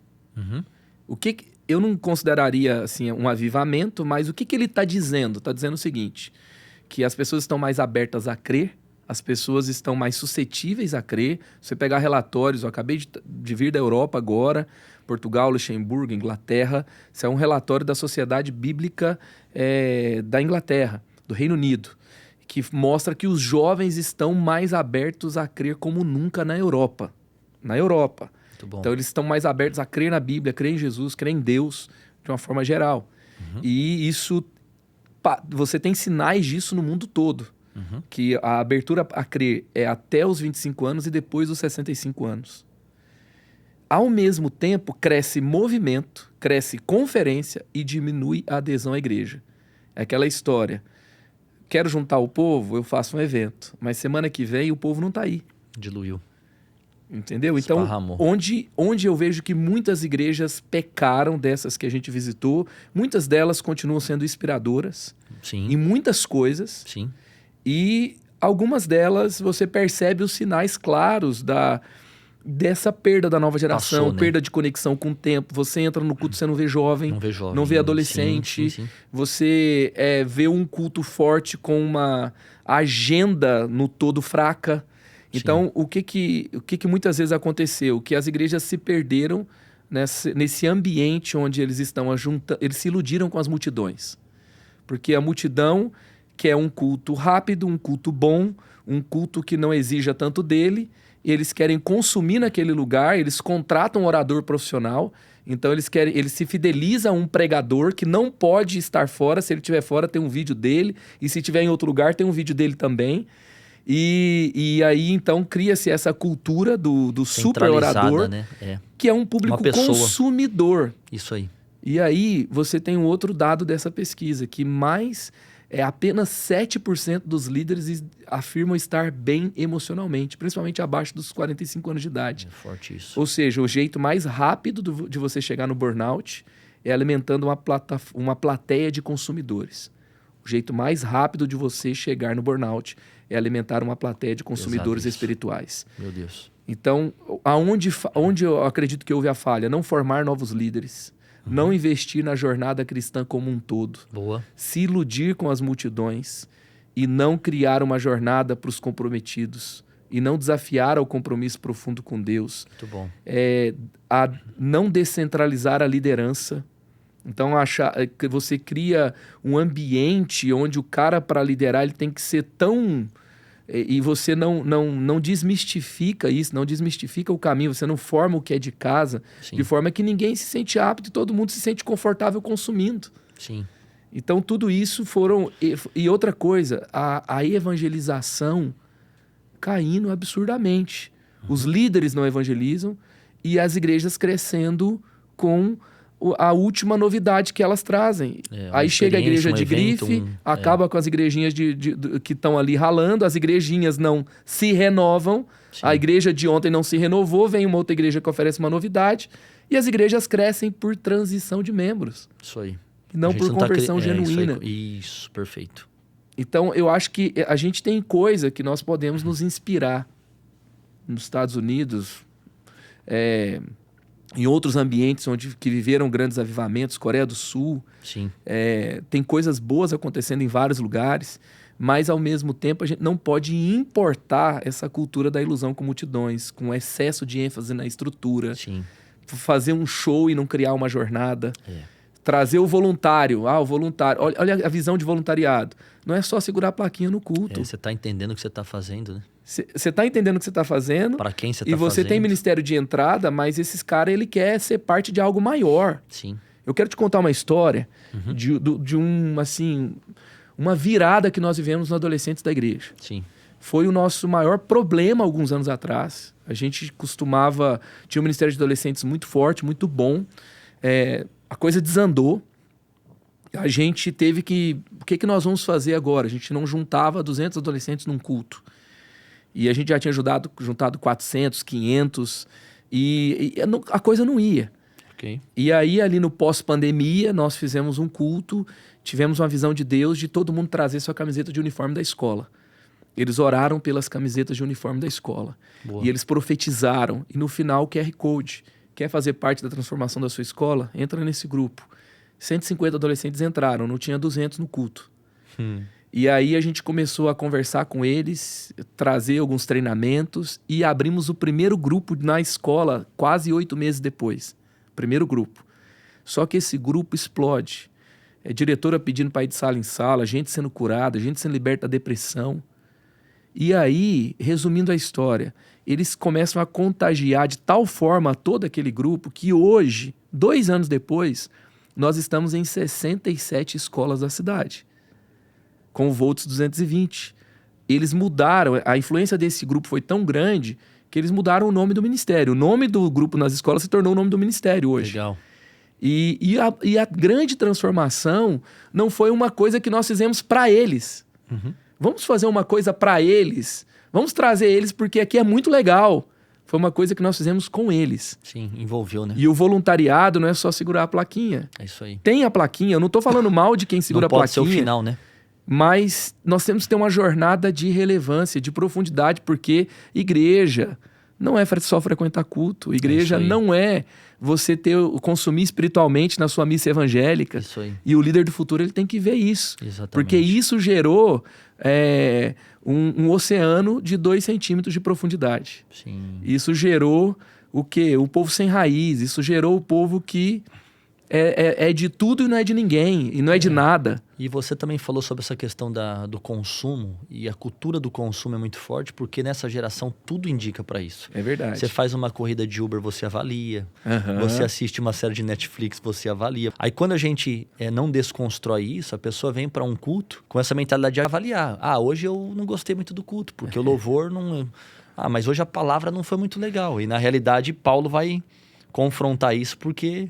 O que eu não consideraria assim, um avivamento, mas o que ele está dizendo? Está dizendo o seguinte, que as pessoas estão mais abertas a crer, as pessoas estão mais suscetíveis a crer. Se você pegar relatórios, eu acabei de vir da Europa agora, Portugal, Luxemburgo, Inglaterra. Isso é um relatório da Sociedade Bíblica da Inglaterra, do Reino Unido, que mostra que os jovens estão mais abertos a crer como nunca na Europa. Na Europa. Muito bom. Então, eles estão mais abertos a crer na Bíblia, crer em Jesus, crer em Deus, de uma forma geral. E isso, você tem sinais disso no mundo todo. Que a abertura a crer é até os 25 anos e depois dos 65 anos. Ao mesmo tempo, cresce movimento, cresce conferência e diminui a adesão à igreja. É aquela história. Quero juntar o povo, eu faço um evento. Mas semana que vem o povo não está aí. Diluiu. Entendeu? Então, onde eu vejo que muitas igrejas pecaram dessas que a gente visitou, muitas delas continuam sendo inspiradoras. Sim. Em muitas coisas. Sim. E algumas delas você percebe os sinais claros dessa perda da nova geração, Passou, né? perda de conexão com o tempo. Você entra no culto, você não vê jovem, não vê adolescente. Sim. Você vê um culto forte com uma agenda no todo fraca. Então, o que muitas vezes aconteceu? Que as igrejas se perderam nesse ambiente onde eles estão eles se iludiram com as multidões. Porque a multidão quer um culto rápido, um culto bom, um culto que não exija tanto dele. Eles querem consumir naquele lugar, eles contratam um orador profissional, então eles se fidelizam a um pregador que não pode estar fora. Se ele estiver fora, tem um vídeo dele, e se estiver em outro lugar, tem um vídeo dele também. E aí, então, cria-se essa cultura do super orador, né? que é um público consumidor. Isso aí. E aí, você tem um outro dado dessa pesquisa, que apenas 7% dos líderes afirmam estar bem emocionalmente, principalmente abaixo dos 45 anos de idade. É forte isso. Ou seja, o jeito mais rápido de você chegar no burnout é alimentando uma plateia de consumidores. O jeito mais rápido de você chegar no burnout é alimentar uma plateia de consumidores espirituais. Meu Deus. Então, onde eu acredito que houve a falha? Não formar novos líderes. Não investir na jornada cristã como um todo. Boa. Se iludir com as multidões e não criar uma jornada para os comprometidos e não desafiar ao compromisso profundo com Deus. Muito bom. A não descentralizar a liderança. Então, achar que você cria um ambiente onde o cara, para liderar, ele tem que ser tão e você não desmistifica isso, não desmistifica o caminho, você não forma o que é de casa, Sim. de forma que ninguém se sente apto e todo mundo se sente confortável consumindo. Sim. Então, tudo isso foram... E outra coisa, a evangelização caindo absurdamente. Os líderes não evangelizam e as igrejas crescendo com a última novidade que elas trazem. Aí chega a igreja de grife, acaba com as igrejinhas que estão ali ralando, as igrejinhas não se renovam, Sim. A igreja de ontem não se renovou, vem uma outra igreja que oferece uma novidade, e as igrejas crescem por transição de membros. Isso aí. Não por conversão genuína. Isso, perfeito. Então, eu acho que a gente tem coisa que nós podemos nos inspirar nos Estados Unidos, em outros ambientes que viveram grandes avivamentos, Coreia do Sul. Sim. Tem coisas boas acontecendo em vários lugares, mas, ao mesmo tempo, a gente não pode importar essa cultura da ilusão com multidões, com excesso de ênfase na estrutura. Sim. Fazer um show e não criar uma jornada. Trazer o voluntário. O voluntário. Olha a visão de voluntariado. Não é só segurar a plaquinha no culto. Você está entendendo o que você está fazendo, né? Você está entendendo o que você está fazendo. Para quem você está fazendo. E você tem ministério de entrada, mas esses caras, ele quer ser parte de algo maior. Sim. Eu quero te contar uma história uma virada que nós vivemos nos adolescentes da igreja. Sim. Foi o nosso maior problema alguns anos atrás. A gente tinha um ministério de adolescentes muito forte, muito bom. A coisa desandou. A gente teve que... O que nós vamos fazer agora? A gente não juntava 200 adolescentes num culto. E a gente já tinha juntado 400, 500. A coisa não ia. Okay. E aí, ali no pós-pandemia, nós fizemos um culto. Tivemos uma visão de Deus de todo mundo trazer sua camiseta de uniforme da escola. Eles oraram pelas camisetas de uniforme da escola. Boa. E eles profetizaram. E no final, o QR Code. Quer fazer parte da transformação da sua escola? Entra nesse grupo. 150 adolescentes entraram, não tinha 200 no culto. E aí a gente começou a conversar com eles, trazer alguns treinamentos e abrimos o primeiro grupo na escola quase 8 meses depois. Primeiro grupo. Só que esse grupo explode. Diretora pedindo para ir de sala em sala, gente sendo curada, gente sendo liberta da depressão. E aí, resumindo a história, eles começam a contagiar de tal forma todo aquele grupo que hoje, 2 anos depois, nós estamos em 67 escolas da cidade, com o Volts 220. Eles mudaram, a influência desse grupo foi tão grande que eles mudaram o nome do ministério. O nome do grupo nas escolas se tornou o nome do ministério hoje. Legal. E a grande transformação não foi uma coisa que nós fizemos para eles. Vamos fazer uma coisa para eles. Vamos trazer eles porque aqui é muito legal. Foi uma coisa que nós fizemos com eles. Sim, envolveu, né? E o voluntariado não é só segurar a plaquinha. É isso aí. Tem a plaquinha, eu não tô falando mal de quem segura a plaquinha. Não pode ser o final, né? Mas nós temos que ter uma jornada de relevância, de profundidade, porque igreja não é só frequentar culto. Igreja não é você consumir espiritualmente na sua missa evangélica. Isso aí. E o líder do futuro ele tem que ver isso. Exatamente. Porque isso gerou um oceano de 2 centímetros de profundidade. Sim. Isso gerou o quê? O povo sem raiz. Isso gerou o povo que é de tudo e não é de ninguém. E não é de nada. E você também falou sobre essa questão do consumo. E a cultura do consumo é muito forte, porque nessa geração tudo indica para isso. É verdade. Você faz uma corrida de Uber, você avalia. Uhum. Você assiste uma série de Netflix, você avalia. Aí quando a gente não desconstrói isso, a pessoa vem para um culto com essa mentalidade de avaliar. Hoje eu não gostei muito do culto, porque o louvor não... mas hoje a palavra não foi muito legal. E na realidade, Paulo vai confrontar isso porque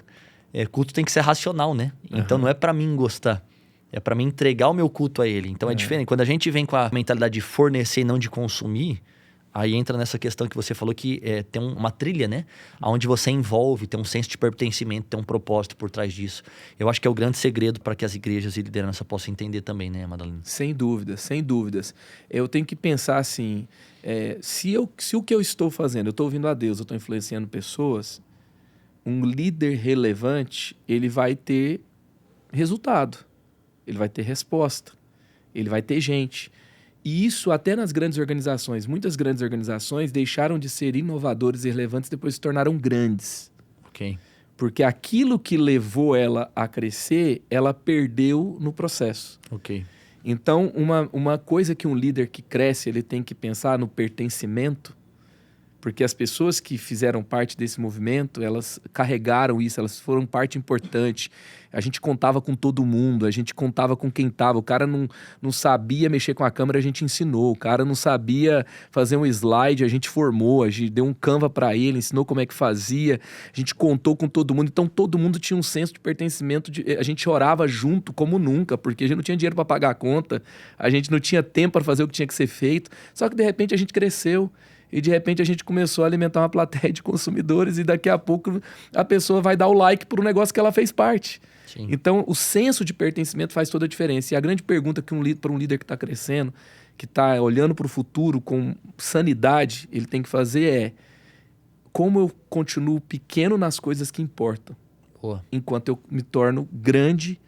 culto tem que ser racional, né? Então não é para mim gostar. É para mim entregar o meu culto a ele. Então é diferente. Quando a gente vem com a mentalidade de fornecer e não de consumir, aí entra nessa questão que você falou que tem uma trilha, né? Onde você envolve, tem um senso de pertencimento, tem um propósito por trás disso. Eu acho que é o grande segredo para que as igrejas e liderança possam entender também, né, Madalena? Sem dúvidas, sem dúvidas. Eu tenho que pensar assim, se o que eu estou fazendo, eu estou ouvindo a Deus, eu estou influenciando pessoas, um líder relevante, ele vai ter resultado. Ele vai ter resposta, ele vai ter gente. E isso até nas grandes organizações. Muitas grandes organizações deixaram de ser inovadores e relevantes depois se tornaram grandes. Ok. Porque aquilo que levou ela a crescer, ela perdeu no processo. Ok. Então, uma coisa que um líder que cresce, ele tem que pensar no pertencimento, porque as pessoas que fizeram parte desse movimento, elas carregaram isso, elas foram parte importante. A gente contava com todo mundo, a gente contava com quem estava. O cara não sabia mexer com a câmera, a gente ensinou. O cara não sabia fazer um slide, a gente formou. A gente deu um Canva para ele, ensinou como é que fazia. A gente contou com todo mundo. Então, todo mundo tinha um senso de pertencimento. A gente orava junto como nunca, porque a gente não tinha dinheiro para pagar a conta. A gente não tinha tempo para fazer o que tinha que ser feito. Só que, de repente, a gente cresceu. E, de repente, a gente começou a alimentar uma plateia de consumidores e daqui a pouco a pessoa vai dar o like por um negócio que ela fez parte. Sim. Então, o senso de pertencimento faz toda a diferença. E a grande pergunta que para um líder que está crescendo, que está olhando para o futuro com sanidade, ele tem que fazer é: como eu continuo pequeno nas coisas que importam, Boa. enquanto eu me torno grande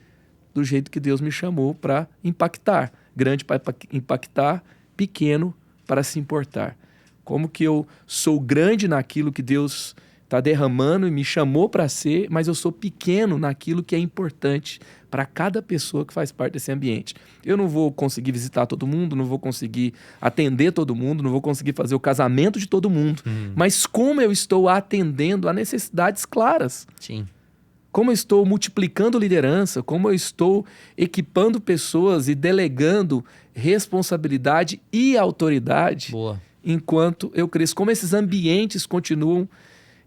do jeito que Deus me chamou para impactar. Grande para impactar, pequeno para se importar. Como que eu sou grande naquilo que Deus está derramando e me chamou para ser, mas eu sou pequeno naquilo que é importante para cada pessoa que faz parte desse ambiente. Eu não vou conseguir visitar todo mundo, não vou conseguir atender todo mundo, não vou conseguir fazer o casamento de todo mundo, mas como eu estou atendendo a necessidades claras. Sim. Como eu estou multiplicando liderança, como eu estou equipando pessoas e delegando responsabilidade e autoridade. Boa. Enquanto eu cresço, como esses ambientes continuam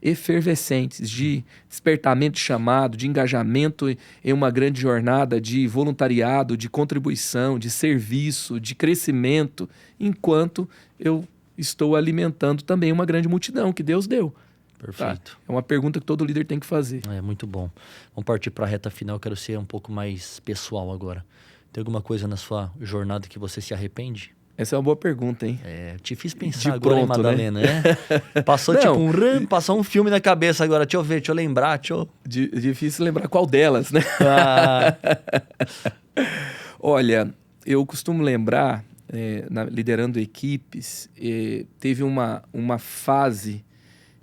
efervescentes de despertamento de chamado, de engajamento em uma grande jornada, de voluntariado, de contribuição, de serviço, de crescimento, enquanto eu estou alimentando também uma grande multidão que Deus deu. Perfeito. Tá? É uma pergunta que todo líder tem que fazer. É muito bom. Vamos partir para a reta final. Eu quero ser um pouco mais pessoal agora. Tem alguma coisa na sua jornada que você se arrepende? Essa é uma boa pergunta, hein? É difícil pensar De agora, hein, pronto, Madalena? Né? Passou passou um filme na cabeça agora. Deixa eu ver, deixa eu lembrar. Difícil lembrar qual delas, né? Ah. Olha, eu costumo lembrar, liderando equipes, teve uma fase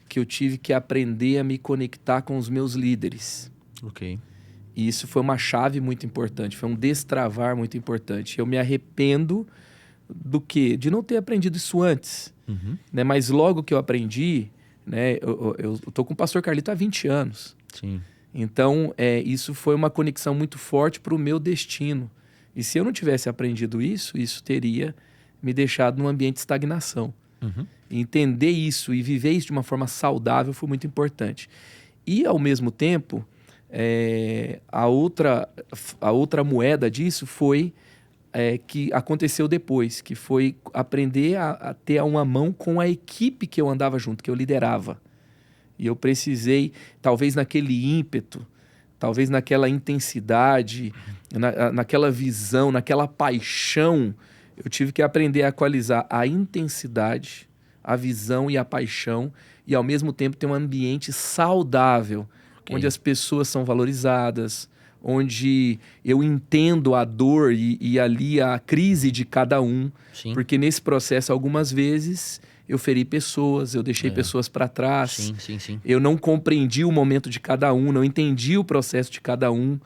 que eu tive que aprender a me conectar com os meus líderes. Ok. E isso foi uma chave muito importante, foi um destravar muito importante. Eu me arrependo do quê? De não ter aprendido isso antes. Né? Mas logo que eu aprendi, né, eu tô com o pastor Carlito há 20 anos. Sim. Então, isso foi uma conexão muito forte para o meu destino. E se eu não tivesse aprendido isso teria me deixado num ambiente de estagnação. Entender isso e viver isso de uma forma saudável foi muito importante. E, ao mesmo tempo, a outra moeda disso foi que aconteceu depois, que foi aprender a ter uma mão com a equipe que eu andava junto, que eu liderava. E eu precisei, talvez naquele ímpeto, talvez naquela intensidade, naquela visão, naquela paixão, eu tive que aprender a equalizar a intensidade, a visão e a paixão, e ao mesmo tempo ter um ambiente saudável, onde as pessoas são valorizadas, onde eu entendo a dor e ali a crise de cada um. Sim. Porque nesse processo, algumas vezes, eu feri pessoas, eu deixei pessoas para trás. Sim. Eu não compreendi o momento de cada um, não entendi o processo de cada um.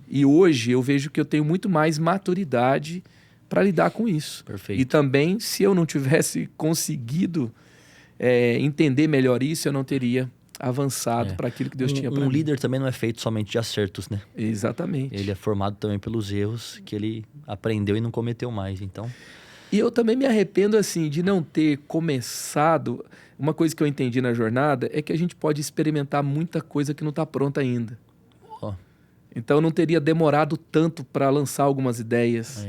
E hoje eu vejo que eu tenho muito mais maturidade para lidar com isso. Perfeito. E também, se eu não tivesse conseguido entender melhor isso, eu não teria avançado para aquilo que Deus tinha para mim. Um líder também não é feito somente de acertos, né? Exatamente. Ele é formado também pelos erros que ele aprendeu e não cometeu mais, então... E eu também me arrependo, assim, de não ter começado... Uma coisa que eu entendi na jornada é que a gente pode experimentar muita coisa que não está pronta ainda. Então, eu não teria demorado tanto para lançar algumas ideias.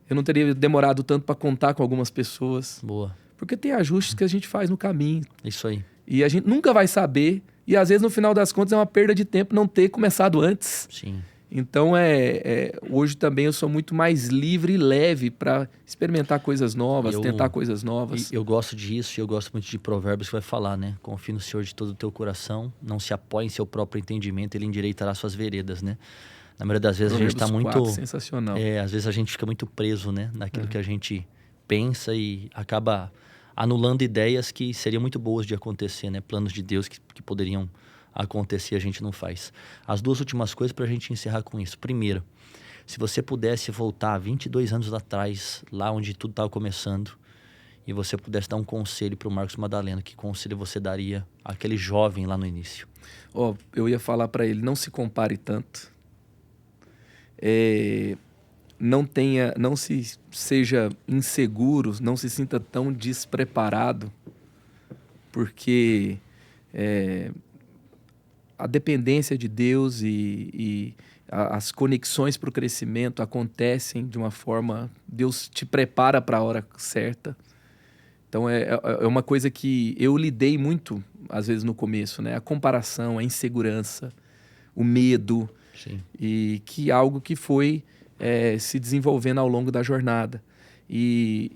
Eu não teria demorado tanto para contar com algumas pessoas. Boa. Porque tem ajustes que a gente faz no caminho. Isso aí. E a gente nunca vai saber. E às vezes, no final das contas, é uma perda de tempo não ter começado antes. Sim. Então, hoje também eu sou muito mais livre e leve para experimentar coisas novas, tentar coisas novas. Eu gosto disso e eu gosto muito de Provérbios que vai falar, né? Confie no Senhor de todo o teu coração, não se apoie em seu próprio entendimento, ele endireitará suas veredas, né? Na maioria das vezes Provérbios a gente tá 4, muito... sensacional. Às vezes a gente fica muito preso, né? Naquilo que a gente pensa e acaba anulando ideias que seriam muito boas de acontecer, né? Planos de Deus que poderiam acontecer, a gente não faz. As duas últimas coisas para a gente encerrar com isso. Primeiro, Se você pudesse voltar 22 anos atrás, lá onde tudo estava começando, e você pudesse dar um conselho para o Marcos Madaleno, que conselho você daria àquele jovem lá no início? Eu ia falar para ele, não se compare tanto. Não se seja inseguro, não se sinta tão despreparado, porque a dependência de Deus e as conexões para o crescimento acontecem de uma forma... Deus te prepara para a hora certa. Então, é uma coisa que eu lidei muito, às vezes, no começo, né? A comparação, a insegurança, o medo. Sim. E que algo que foi se desenvolvendo ao longo da jornada. E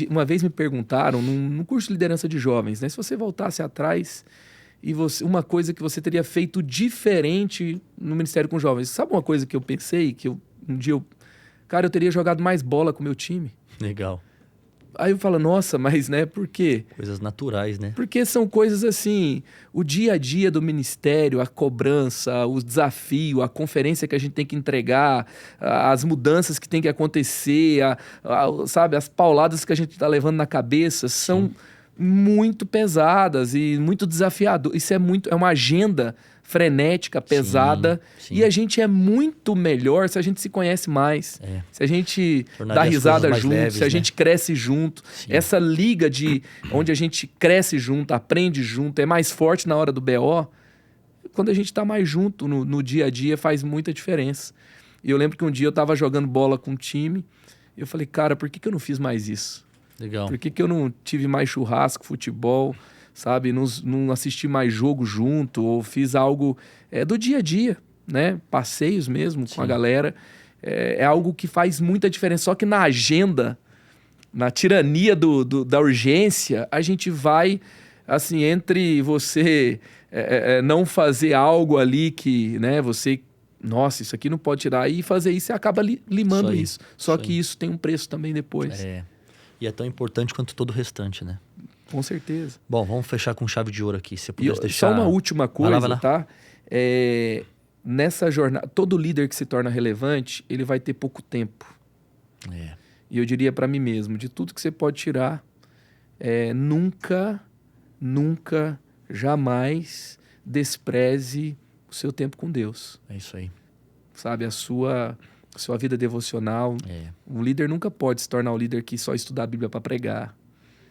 uma vez me perguntaram, num curso de liderança de jovens, né? Se você voltasse atrás e uma coisa que você teria feito diferente no Ministério com Jovens. Sabe uma coisa que eu pensei? Cara, eu teria jogado mais bola com o meu time. Legal. Aí eu falo, nossa, mas né, por quê? Coisas naturais, né? Porque são coisas assim, o dia a dia do ministério, a cobrança, o desafio, a conferência que a gente tem que entregar, as mudanças que tem que acontecer, sabe, as pauladas que a gente está levando na cabeça são muito pesadas e muito desafiadoras. Isso é uma agenda frenética, pesada, sim. E a gente é muito melhor se a gente se conhece mais, se a gente dá risada junto, leves, se a gente cresce junto. Sim. Essa liga onde a gente cresce junto, aprende junto, é mais forte na hora do BO, quando a gente está mais junto no dia a dia faz muita diferença. E eu lembro que um dia eu estava jogando bola com um time e eu falei, cara, por que eu não fiz mais isso? Legal. Por que eu não tive mais churrasco, futebol, sabe? Não assisti mais jogo junto, ou fiz algo do dia a dia, né? Passeios mesmo com a galera. É algo que faz muita diferença. Só que na agenda, na tirania da urgência, a gente vai, assim, entre você não fazer algo ali que, né? Você, nossa, isso aqui não pode tirar. E fazer isso, você acaba limando isso. Só que isso tem um preço também depois. E é tão importante quanto todo o restante, né? Com certeza. Bom, vamos fechar com chave de ouro aqui. Se pudesse deixar... Só uma última coisa, vai lá. Tá? Nessa jornada, todo líder que se torna relevante, ele vai ter pouco tempo. E eu diria para mim mesmo, de tudo que você pode tirar, nunca, jamais despreze o seu tempo com Deus. É isso aí. Sabe, a sua vida devocional. Um líder nunca pode se tornar um líder que só estuda a Bíblia para pregar.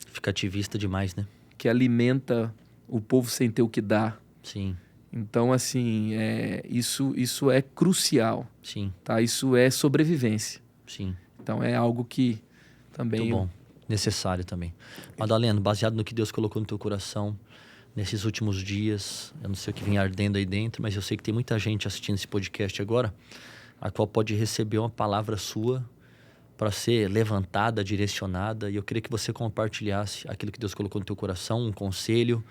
Fica ativista demais, né? Que alimenta o povo sem ter o que dar. Sim. Então, assim, isso é crucial. Sim. Tá? Isso é sobrevivência. Sim. Então, é algo que também... Muito bom. Necessário também. Madaleno, baseado no que Deus colocou no teu coração nesses últimos dias, eu não sei o que vem ardendo aí dentro, mas eu sei que tem muita gente assistindo esse podcast agora, a qual pode receber uma palavra sua para ser levantada, direcionada, e eu queria que você compartilhasse aquilo que Deus colocou no teu coração, um conselho,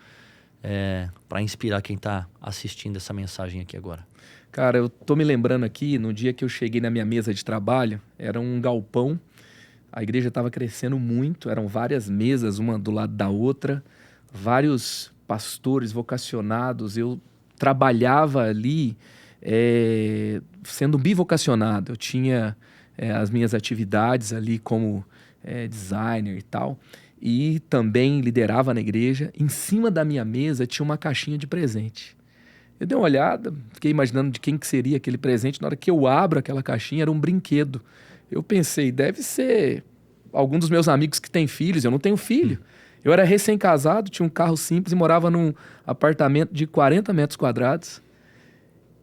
para inspirar quem está assistindo essa mensagem aqui agora. Cara, eu tô me lembrando aqui, no dia que eu cheguei na minha mesa de trabalho, era um galpão, a igreja estava crescendo muito, eram várias mesas, uma do lado da outra, vários pastores vocacionados, eu trabalhava ali sendo bivocacionado, eu tinha as minhas atividades ali como designer e tal, e também liderava na igreja. Em cima da minha mesa tinha uma caixinha de presente. Eu dei uma olhada, fiquei imaginando de quem que seria aquele presente. Na hora que eu abro aquela caixinha, era um brinquedo. Eu pensei, deve ser algum dos meus amigos que tem filhos. Eu não tenho filho. Eu era recém-casado, tinha um carro simples e morava num apartamento de 40 metros quadrados.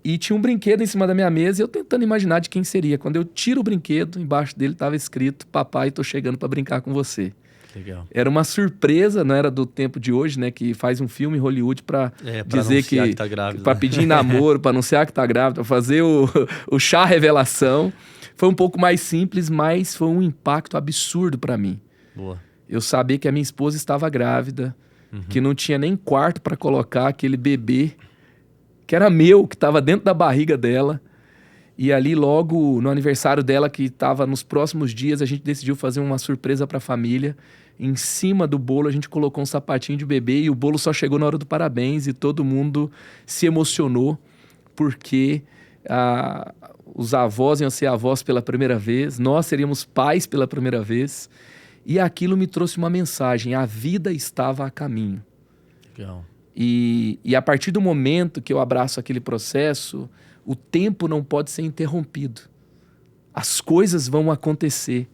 E tinha um brinquedo em cima da minha mesa e eu tentando imaginar de quem seria. Quando eu tiro o brinquedo, embaixo dele estava escrito: papai, tô chegando para brincar com você. Legal. Era uma surpresa, não era do tempo de hoje, né? Que faz um filme em Hollywood para dizer que tá grávida, para pedir namoro, para anunciar que tá grávida, para fazer o chá revelação. Foi um pouco mais simples, mas foi um impacto absurdo para mim. Boa. Eu sabia que a minha esposa estava grávida, que não tinha nem quarto para colocar aquele bebê, que era meu, que estava dentro da barriga dela. E ali, logo no aniversário dela, que estava nos próximos dias, a gente decidiu fazer uma surpresa para a família. Em cima do bolo, a gente colocou um sapatinho de bebê e o bolo só chegou na hora do parabéns e todo mundo se emocionou porque os avós iam ser avós pela primeira vez, nós seríamos pais pela primeira vez. E aquilo me trouxe uma mensagem: a vida estava a caminho. Legal. E a partir do momento que eu abraço aquele processo, o tempo não pode ser interrompido. As coisas vão acontecer.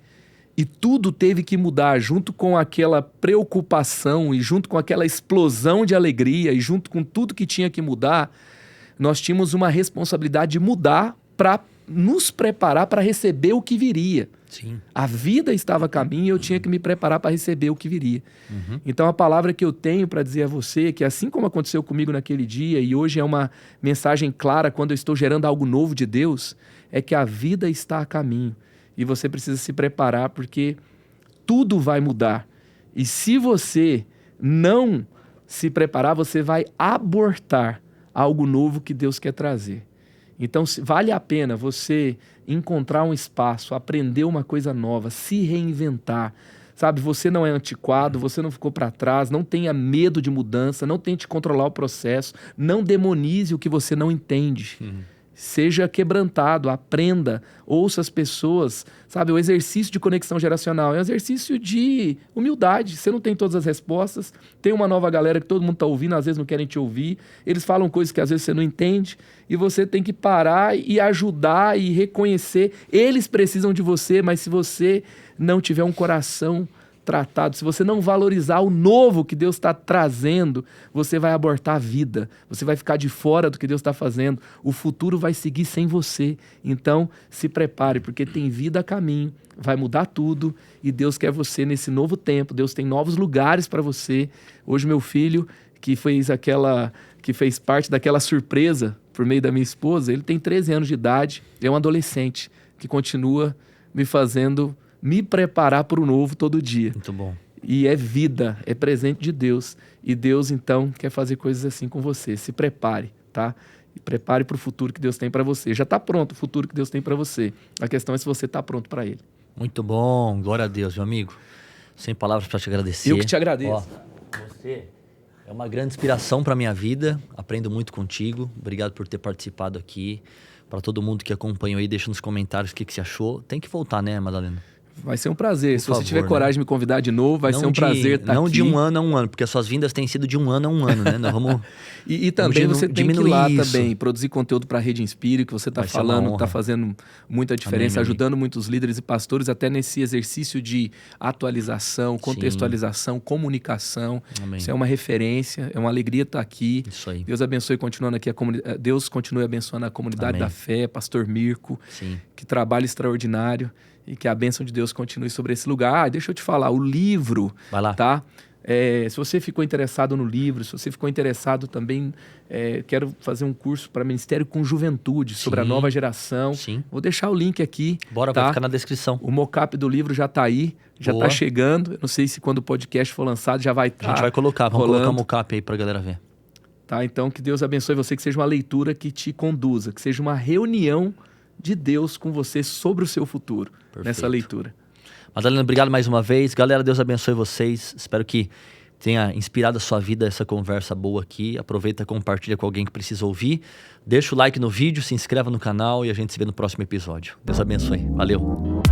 E tudo teve que mudar, junto com aquela preocupação e junto com aquela explosão de alegria e junto com tudo que tinha que mudar, nós tínhamos uma responsabilidade de mudar para nos preparar para receber o que viria. Sim. A vida estava a caminho e eu tinha que me preparar para receber o que viria. Então a palavra que eu tenho para dizer a você, que assim como aconteceu comigo naquele dia e hoje é uma mensagem clara quando eu estou gerando algo novo de Deus, é que a vida está a caminho e você precisa se preparar porque tudo vai mudar. E se você não se preparar, você vai abortar algo novo que Deus quer trazer. Então, vale a pena você encontrar um espaço, aprender uma coisa nova, se reinventar. Sabe, você não é antiquado, você não ficou para trás, não tenha medo de mudança, não tente controlar o processo, não demonize o que você não entende. Seja quebrantado, aprenda, ouça as pessoas. Sabe, o exercício de conexão geracional é um exercício de humildade. Você não tem todas as respostas, tem uma nova galera que todo mundo está ouvindo, às vezes não querem te ouvir, eles falam coisas que às vezes você não entende, e você tem que parar e ajudar e reconhecer. Eles precisam de você, mas se você não tiver um coração tratado, se você não valorizar o novo que Deus está trazendo, você vai abortar a vida, você vai ficar de fora do que Deus está fazendo, o futuro vai seguir sem você. Então se prepare, porque tem vida a caminho, vai mudar tudo e Deus quer você nesse novo tempo, Deus tem novos lugares para você. Hoje meu filho, que fez parte daquela surpresa por meio da minha esposa, ele tem 13 anos de idade, é um adolescente que continua me fazendo me preparar para o novo todo dia. Muito bom. E é vida, é presente de Deus. E Deus, então, quer fazer coisas assim com você. Se prepare, tá? E prepare para o futuro que Deus tem para você. Já está pronto o futuro que Deus tem para você. A questão é se você está pronto para ele. Muito bom. Glória a Deus, meu amigo. Sem palavras para te agradecer. Eu que te agradeço. Você é uma grande inspiração para minha vida. Aprendo muito contigo. Obrigado por ter participado aqui. Para todo mundo que acompanhou aí, deixa nos comentários o que você achou. Tem que voltar, né, Madalena? Vai ser um prazer. Se Por você favor, tiver coragem de me convidar de novo, vai ser um prazer estar aqui. Não de um ano a um ano, porque as suas vindas têm sido de um ano a um ano, né? Nós vamos e também você tem que ir lá isso. também, produzir conteúdo para a Rede Inspire, que você está falando, está fazendo muita diferença, ajudando muitos líderes e pastores até nesse exercício de atualização, contextualização, comunicação. Amém. Isso é uma referência, é uma alegria estar aqui. Isso aí. Deus abençoe continuando aqui a comunidade. Deus continue abençoando a comunidade da fé, Pastor Mirko, que trabalho extraordinário. E que a bênção de Deus continue sobre esse lugar. Deixa eu te falar, o livro, vai lá. Tá? Se você ficou interessado no livro, se você ficou interessado também, quero fazer um curso para Ministério com Juventude, sobre a nova geração. Vou deixar o link aqui. Bora, vai ficar na descrição. O mockup do livro já está aí, já está chegando. Eu não sei se quando o podcast for lançado já vai estar. A gente vai colocar, vamos colocar o mockup aí para a galera ver. Tá? Então, que Deus abençoe você, que seja uma leitura que te conduza, que seja uma reunião de Deus com você sobre o seu futuro. Perfeito. Nessa leitura. Madalena, obrigado mais uma vez. Galera, Deus abençoe vocês. Espero que tenha inspirado a sua vida essa conversa boa aqui. Aproveita e compartilha com alguém que precisa ouvir. Deixa o like no vídeo, se inscreva no canal e a gente se vê no próximo episódio. Deus abençoe. Valeu.